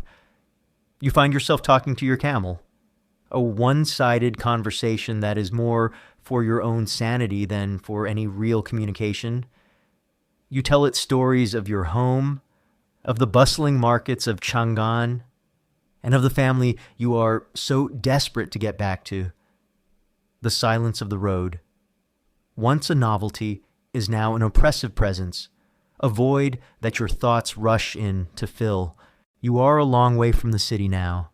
Speaker 1: You find yourself talking to your camel, a one-sided conversation that is more for your own sanity than for any real communication. You tell it stories of your home, of the bustling markets of Chang'an, and of the family you are so desperate to get back to. The silence of the road, once a novelty, is now an oppressive presence, a void that your thoughts rush in to fill. You are a long way from the city now,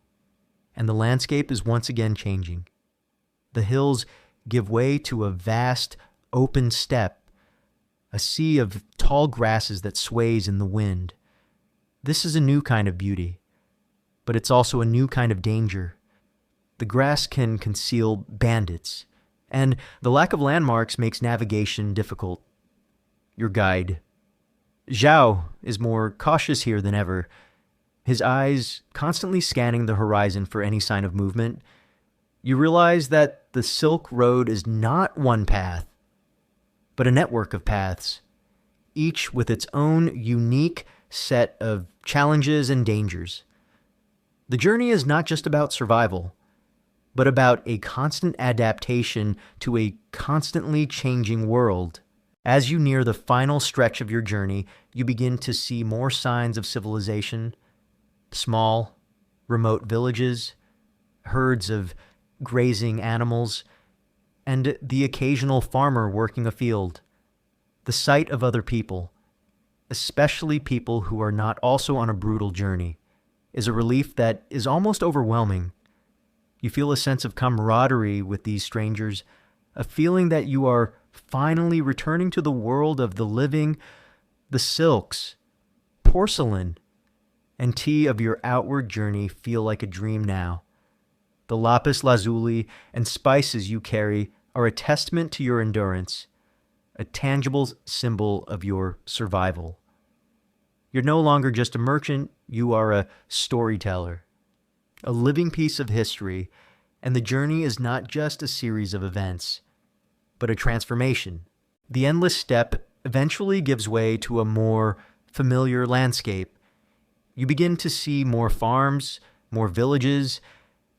Speaker 1: and the landscape is once again changing. The hills give way to a vast, open steppe, a sea of tall grasses that sways in the wind. This is a new kind of beauty, but it's also a new kind of danger. The grass can conceal bandits, and the lack of landmarks makes navigation difficult. Your guide, Zhao, is more cautious here than ever, his eyes constantly scanning the horizon for any sign of movement. You realize that the Silk Road is not one path, but a network of paths, each with its own unique set of challenges and dangers. The journey is not just about survival, but about a constant adaptation to a constantly changing world. As you near the final stretch of your journey, you begin to see more signs of civilization, small, remote villages, herds of grazing animals, and the occasional farmer working a field. The sight of other people, especially people who are not also on a brutal journey, is a relief that is almost overwhelming. You feel a sense of camaraderie with these strangers, a feeling that you are finally returning to the world of the living. The silks, porcelain, and tea of your outward journey feel like a dream now. The lapis lazuli and spices you carry are a testament to your endurance, a tangible symbol of your survival. You're no longer just a merchant, you are a storyteller, a living piece of history, and the journey is not just a series of events, but a transformation. The endless steppe eventually gives way to a more familiar landscape. You begin to see more farms, more villages,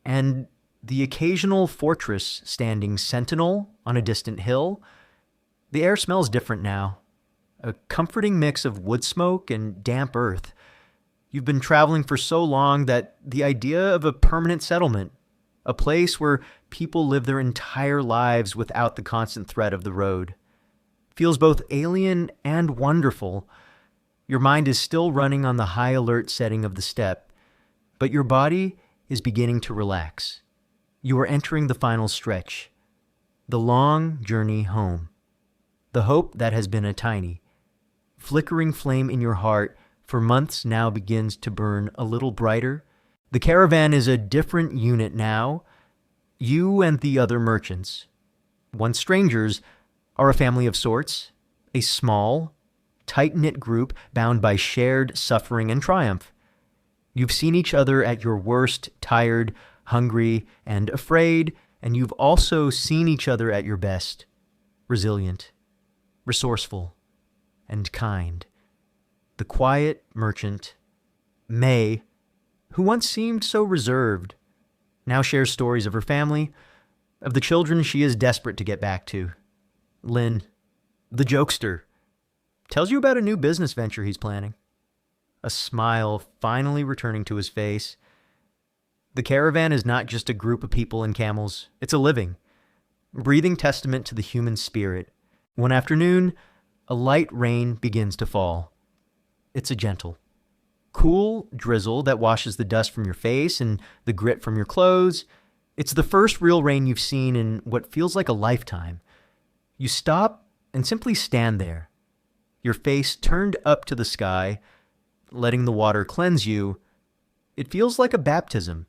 Speaker 1: and the occasional fortress standing sentinel on a distant hill. The air smells different now, a comforting mix of wood smoke and damp earth. You've been traveling for so long that the idea of a permanent settlement, a place where people live their entire lives without the constant threat of the road, feels both alien and wonderful. Your mind is still running on the high alert setting of the steppe, but your body is beginning to relax. You are entering the final stretch, the long journey home. The hope that has been a tiny, flickering flame in your heart for months now begins to burn a little brighter. The caravan is a different unit now. You and the other merchants, once strangers, are a family of sorts, a small, tight-knit group bound by shared suffering and triumph. You've seen each other at your worst, tired, hungry, and afraid, and you've also seen each other at your best, resilient, resourceful, and kind. The quiet merchant, May, who once seemed so reserved, now shares stories of her family, of the children she is desperate to get back to. Lynn, the jokester, tells you about a new business venture he's planning. A smile finally returning to his face. The caravan is not just a group of people and camels. It's a living, breathing testament to the human spirit. One afternoon, a light rain begins to fall. It's a gentle, cool drizzle that washes the dust from your face and the grit from your clothes. It's the first real rain you've seen in what feels like a lifetime. You stop and simply stand there, your face turned up to the sky, letting the water cleanse you. It feels like a baptism,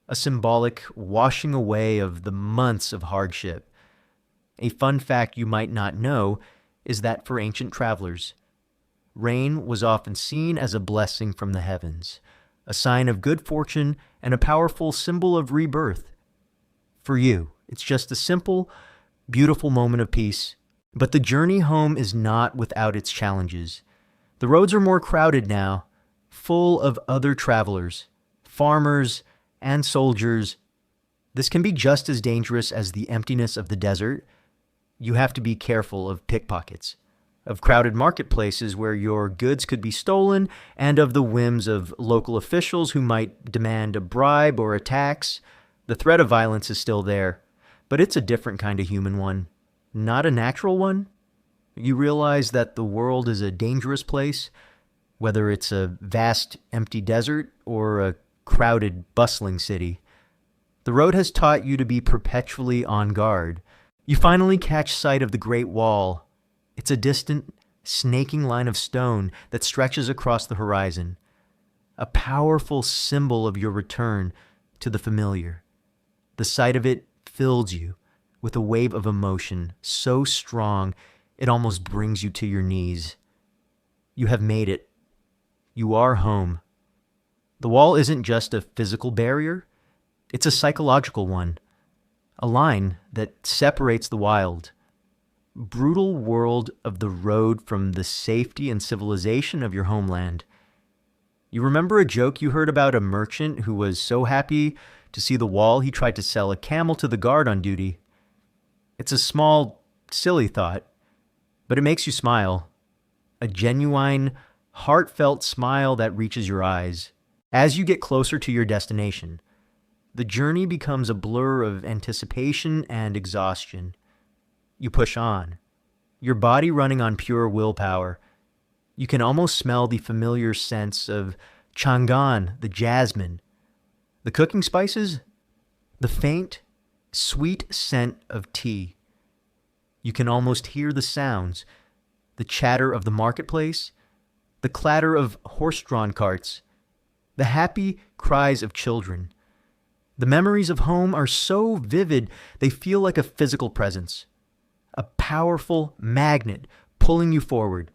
Speaker 1: a symbolic washing away of the months of hardship. A fun fact you might not know is that for ancient travelers, rain was often seen as a blessing from the heavens, a sign of good fortune and a powerful symbol of rebirth. For you, it's just a simple, beautiful moment of peace. But the journey home is not without its challenges. The roads are more crowded now, full of other travelers, farmers, and soldiers. This can be just as dangerous as the emptiness of the desert. You have to be careful of pickpockets, of crowded marketplaces where your goods could be stolen, and of the whims of local officials who might demand a bribe or a tax. The threat of violence is still there, but it's a different kind of human one, not a natural one. You realize that the world is a dangerous place, whether it's a vast, empty desert or a crowded, bustling city. The road has taught you to be perpetually on guard. You finally catch sight of the Great Wall. It's a distant, snaking line of stone that stretches across the horizon, a powerful symbol of your return to the familiar. The sight of it fills you with a wave of emotion so strong it almost brings you to your knees. You have made it. You are home. The wall isn't just a physical barrier, it's a psychological one, a line that separates the wild, brutal world of the road from the safety and civilization of your homeland. You remember a joke you heard about a merchant who was so happy to see the wall he tried to sell a camel to the guard on duty? It's a small, silly thought, but it makes you smile. A genuine, heartfelt smile that reaches your eyes. As you get closer to your destination, The journey becomes a blur of anticipation and exhaustion. You push on, your body running on pure willpower. You can almost smell the familiar scents of changan, the jasmine, the cooking spices, the faint, sweet scent of tea. You can almost hear the sounds, the chatter of the marketplace, the clatter of horse-drawn carts, the happy cries of children. The memories of home are so vivid they feel like a physical presence, a powerful magnet pulling you forward.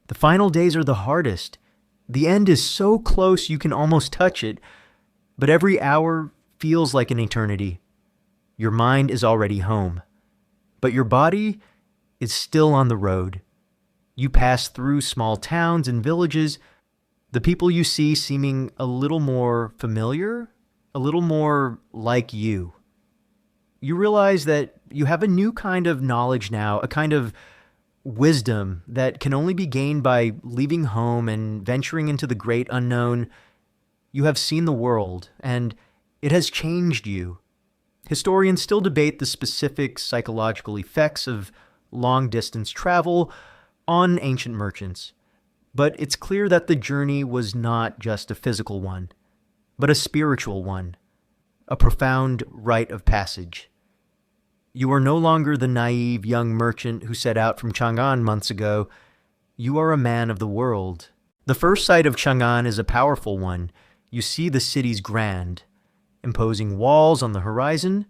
Speaker 1: The final days are the hardest. The end is so close you can almost touch it, but every hour feels like an eternity. Your mind is already home, but your body is still on the road. You pass through small towns and villages, the people you see seeming a little more familiar, a little more like you. You realize that you have a new kind of knowledge now, a kind of wisdom that can only be gained by leaving home and venturing into the great unknown. You have seen the world, and it has changed you. Historians still debate the specific psychological effects of long-distance travel on ancient merchants, but it's clear that the journey was not just a physical one, but a spiritual one, a profound rite of passage. You are no longer the naive young merchant who set out from Chang'an months ago. You are a man of the world. The first sight of Chang'an is a powerful one. You see the city's grand, imposing walls on the horizon,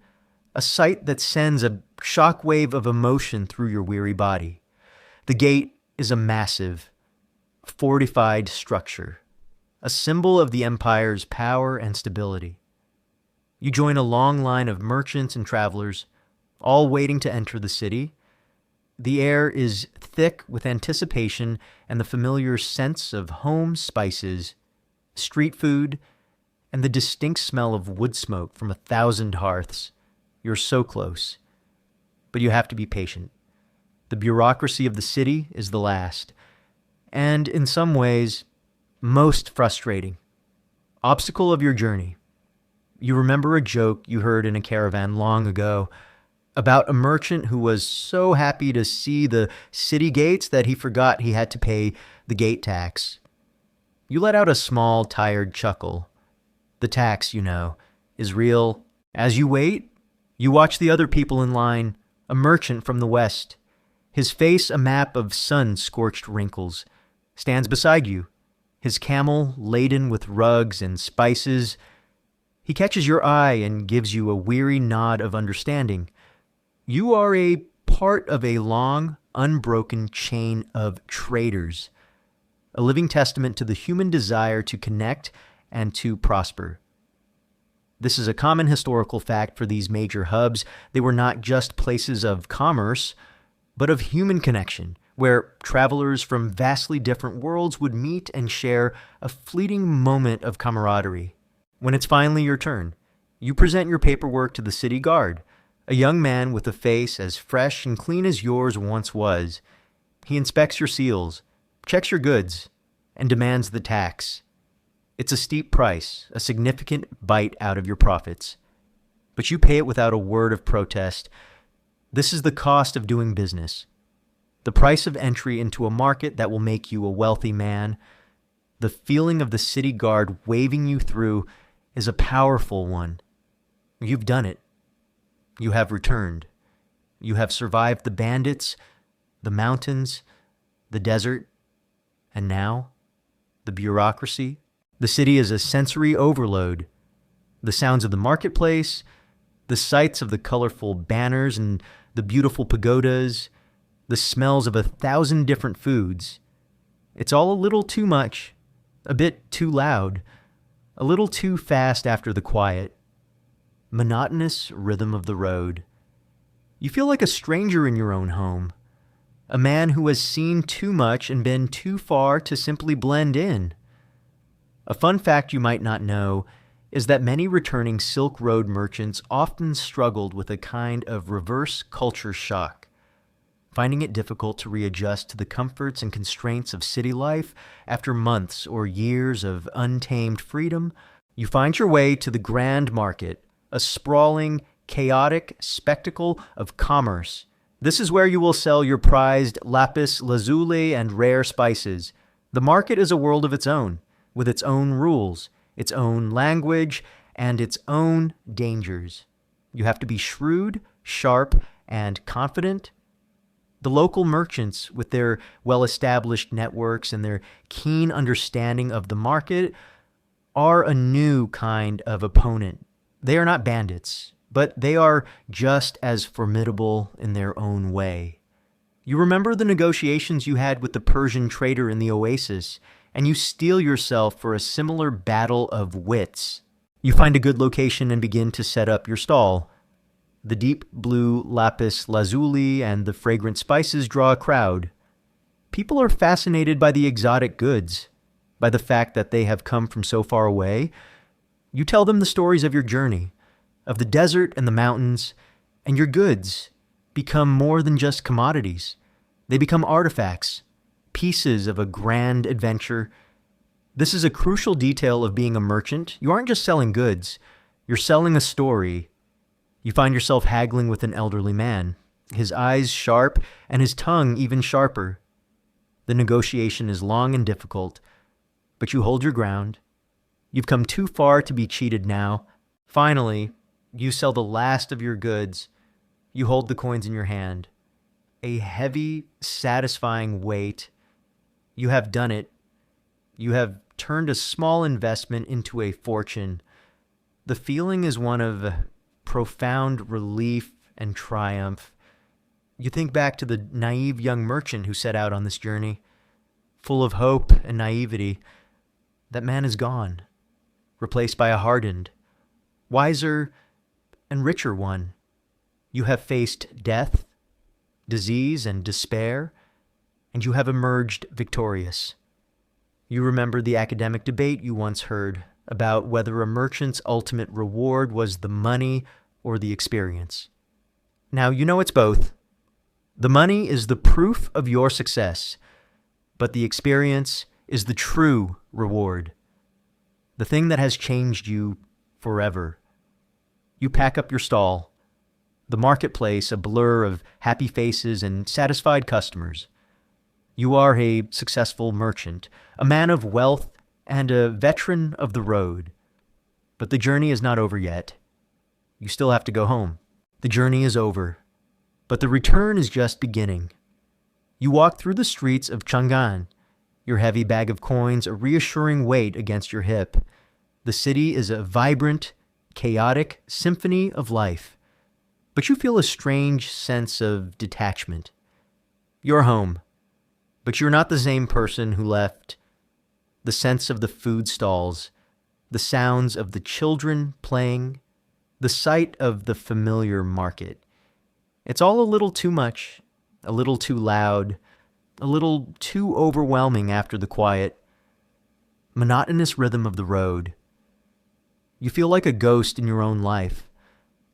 Speaker 1: a sight that sends a shockwave of emotion through your weary body. The gate is a massive, fortified structure, a symbol of the empire's power and stability. You join a long line of merchants and travelers, all waiting to enter the city. The air is thick with anticipation and the familiar scents of home spices, street food, and the distinct smell of wood smoke from 1,000 hearths. You're so close, but you have to be patient. The bureaucracy of the city is the last, and in some ways, most frustrating obstacle of your journey. You remember a joke you heard in a caravan long ago about a merchant who was so happy to see the city gates that he forgot he had to pay the gate tax. You let out a small, tired chuckle. The tax, you know, is real. As you wait, you watch the other people in line, a merchant from the west. His face a map of sun-scorched wrinkles, stands beside you, his camel laden with rugs and spices. He catches your eye and gives you a weary nod of understanding. You are a part of a long, unbroken chain of traders, a living testament to the human desire to connect and to prosper. This is a common historical fact for these major hubs. They were not just places of commerce, but of human connection, where travelers from vastly different worlds would meet and share a fleeting moment of camaraderie. When it's finally your turn, you present your paperwork to the city guard, a young man with a face as fresh and clean as yours once was. He inspects your seals, checks your goods, and demands the tax. It's a steep price, a significant bite out of your profits. But you pay it without a word of protest. This is the cost of doing business. The price of entry into a market that will make you a wealthy man. The feeling of the city guard waving you through is a powerful one. You've done it. You have returned. You have survived the bandits, the mountains, the desert, and now the bureaucracy. The city is a sensory overload. The sounds of the marketplace, the sights of the colorful banners and the beautiful pagodas, the smells of 1,000 different foods. It's all a little too much, a bit too loud, a little too fast after the quiet. Monotonous rhythm of the road. You feel like a stranger in your own home, a man who has seen too much and been too far to simply blend in. A fun fact you might not know is that many returning Silk Road merchants often struggled with a kind of reverse culture shock, finding it difficult to readjust to the comforts and constraints of city life after months or years of untamed freedom. You find your way to the grand market, a sprawling, chaotic spectacle of commerce. This is where you will sell your prized lapis lazuli and rare spices. The market is a world of its own, with its own rules, its own language, and its own dangers. You have to be shrewd, sharp, and confident. The local merchants, with their well-established networks and their keen understanding of the market, are a new kind of opponent. They are not bandits, but they are just as formidable in their own way. You remember the negotiations you had with the Persian trader in the oasis, and you steel yourself for a similar battle of wits. You find a good location and begin to set up your stall. The deep blue lapis lazuli and the fragrant spices draw a crowd. People are fascinated by the exotic goods, by the fact that they have come from so far away. You tell them the stories of your journey, of the desert and the mountains, and your goods become more than just commodities. They become artifacts, pieces of a grand adventure. This is a crucial detail of being a merchant. You aren't just selling goods, you're selling a story. You find yourself haggling with an elderly man, his eyes sharp and his tongue even sharper. The negotiation is long and difficult, but you hold your ground. You've come too far to be cheated now. Finally, you sell the last of your goods. You hold the coins in your hand. A heavy, satisfying weight. You have done it. You have turned a small investment into a fortune. The feeling is one of profound relief and triumph. You think back to the naive young merchant who set out on this journey, full of hope and naivety. That man is gone, replaced by a hardened, wiser, and richer one. You have faced death, disease, and despair, and you have emerged victorious. You remember the academic debate you once heard about whether a merchant's ultimate reward was the money or the experience. Now, you know it's both. The money is the proof of your success, but the experience is the true reward, the thing that has changed you forever. You pack up your stall, the marketplace a blur of happy faces and satisfied customers. You are a successful merchant, a man of wealth, and a veteran of the road. But the journey is not over yet. You still have to go home. The journey is over, but the return is just beginning. You walk through the streets of Chang'an, your heavy bag of coins a reassuring weight against your hip. The city is a vibrant, chaotic symphony of life, but you feel a strange sense of detachment. You're home, but you're not the same person who left. The sense of the food stalls, the sounds of the children playing, the sight of the familiar market. It's all a little too much, a little too loud, a little too overwhelming after the quiet, monotonous rhythm of the road. You feel like a ghost in your own life,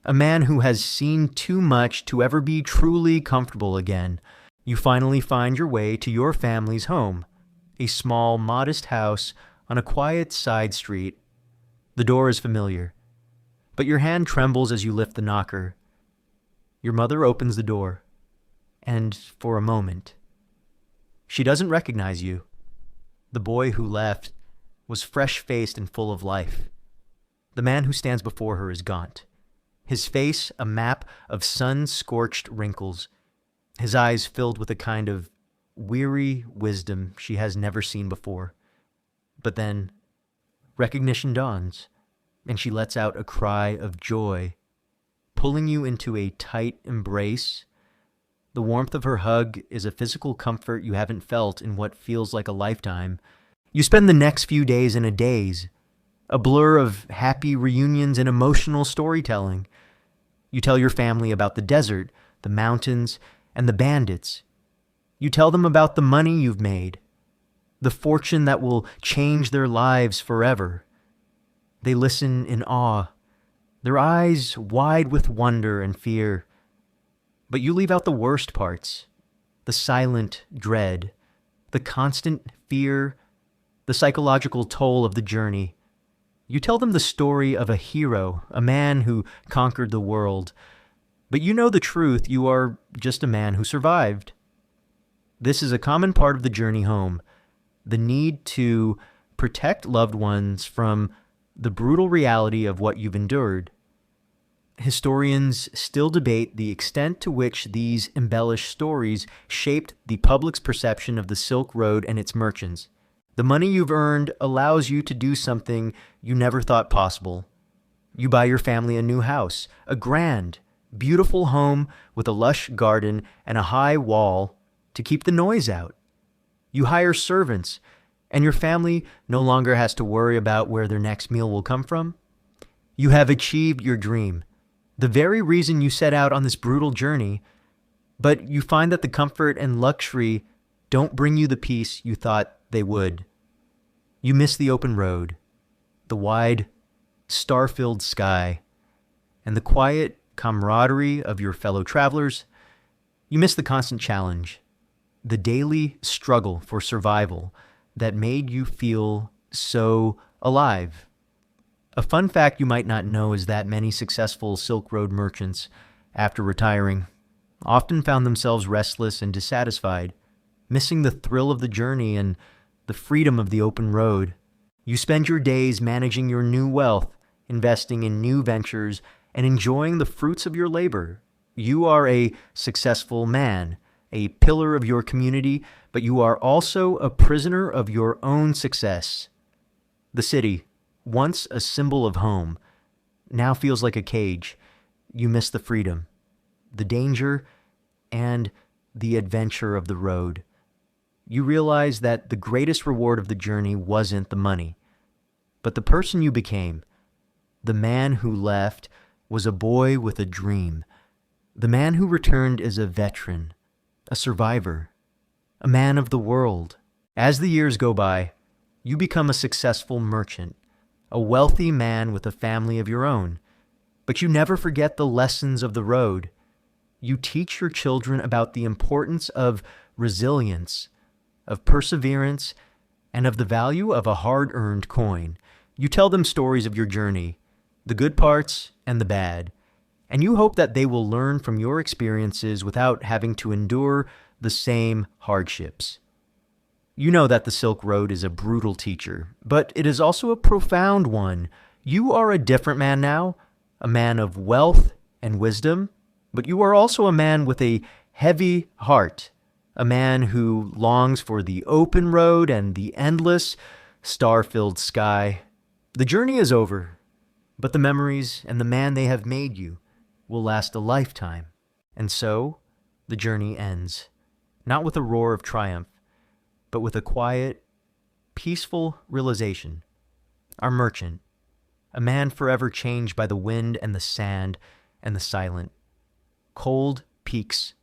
Speaker 1: a man who has seen too much to ever be truly comfortable again. You finally find your way to your family's home, a small, modest house on a quiet side street. The door is familiar, but your hand trembles as you lift the knocker. Your mother opens the door, and for a moment, she doesn't recognize you. The boy who left was fresh-faced and full of life. The man who stands before her is gaunt, his face a map of sun-scorched wrinkles, his eyes filled with a kind of weary wisdom she has never seen before. But then, recognition dawns, and she lets out a cry of joy, pulling you into a tight embrace. The warmth of her hug is a physical comfort you haven't felt in what feels like a lifetime. You spend the next few days in a daze, a blur of happy reunions and emotional storytelling. You tell your family about the desert, the mountains, and the bandits. You tell them about the money you've made, the fortune that will change their lives forever. They listen in awe, their eyes wide with wonder and fear. But you leave out the worst parts, the silent dread, the constant fear, the psychological toll of the journey. You tell them the story of a hero, a man who conquered the world. But you know the truth, you are just a man who survived. This is a common part of the journey home, the need to protect loved ones from the brutal reality of what you've endured. Historians still debate the extent to which these embellished stories shaped the public's perception of the Silk Road and its merchants. The money you've earned allows you to do something you never thought possible. You buy your family a new house, a grand, beautiful home with a lush garden and a high wall to keep the noise out. You hire servants, and your family no longer has to worry about where their next meal will come from. You have achieved your dream, the very reason you set out on this brutal journey, but you find that the comfort and luxury don't bring you the peace you thought they would. You miss the open road, the wide, star-filled sky, and the quiet camaraderie of your fellow travelers. You miss the constant challenge, the daily struggle for survival that made you feel so alive. A fun fact you might not know is that many successful Silk Road merchants, after retiring, often found themselves restless and dissatisfied, missing the thrill of the journey and the freedom of the open road. You spend your days managing your new wealth, investing in new ventures, and enjoying the fruits of your labor. You are a successful man, a pillar of your community, but you are also a prisoner of your own success. The city, once a symbol of home, now feels like a cage. You miss the freedom, the danger, and the adventure of the road. You realize that the greatest reward of the journey wasn't the money, but the person you became. The man who left was a boy with a dream. The man who returned is a veteran, a survivor, a man of the world. As the years go by, you become a successful merchant, a wealthy man with a family of your own. But you never forget the lessons of the road. You teach your children about the importance of resilience, of perseverance, and of the value of a hard-earned coin. You tell them stories of your journey, the good parts and the bad, and you hope that they will learn from your experiences without having to endure the same hardships. You know that the Silk Road is a brutal teacher, but it is also a profound one. You are a different man now, a man of wealth and wisdom, but you are also a man with a heavy heart, a man who longs for the open road and the endless, star-filled sky. The journey is over, but the memories and the man they have made you will last a lifetime. And so, the journey ends, not with a roar of triumph, but with a quiet, peaceful realization. Our merchant, a man forever changed by the wind and the sand and the silent, cold peaks,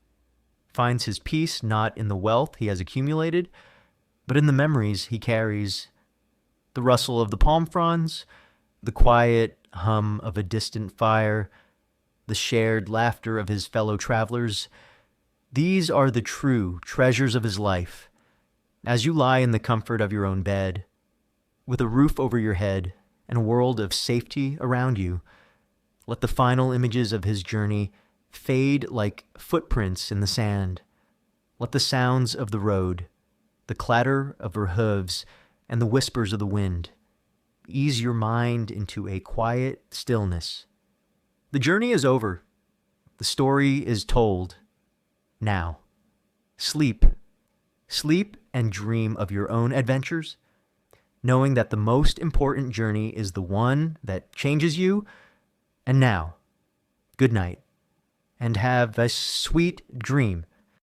Speaker 1: finds his peace not in the wealth he has accumulated, but in the memories he carries, the rustle of the palm fronds, the quiet hum of a distant fire, the shared laughter of his fellow travelers. These are the true treasures of his life. As you lie in the comfort of your own bed, with a roof over your head and a world of safety around you, let the final images of his journey fade like footprints in the sand. Let the sounds of the road, the clatter of her hooves, and the whispers of the wind ease your mind into a quiet stillness. The journey is over. The story is told. Now, sleep. Sleep and dream of your own adventures, knowing that the most important journey is the one that changes you. And now, good night, and have a sweet dream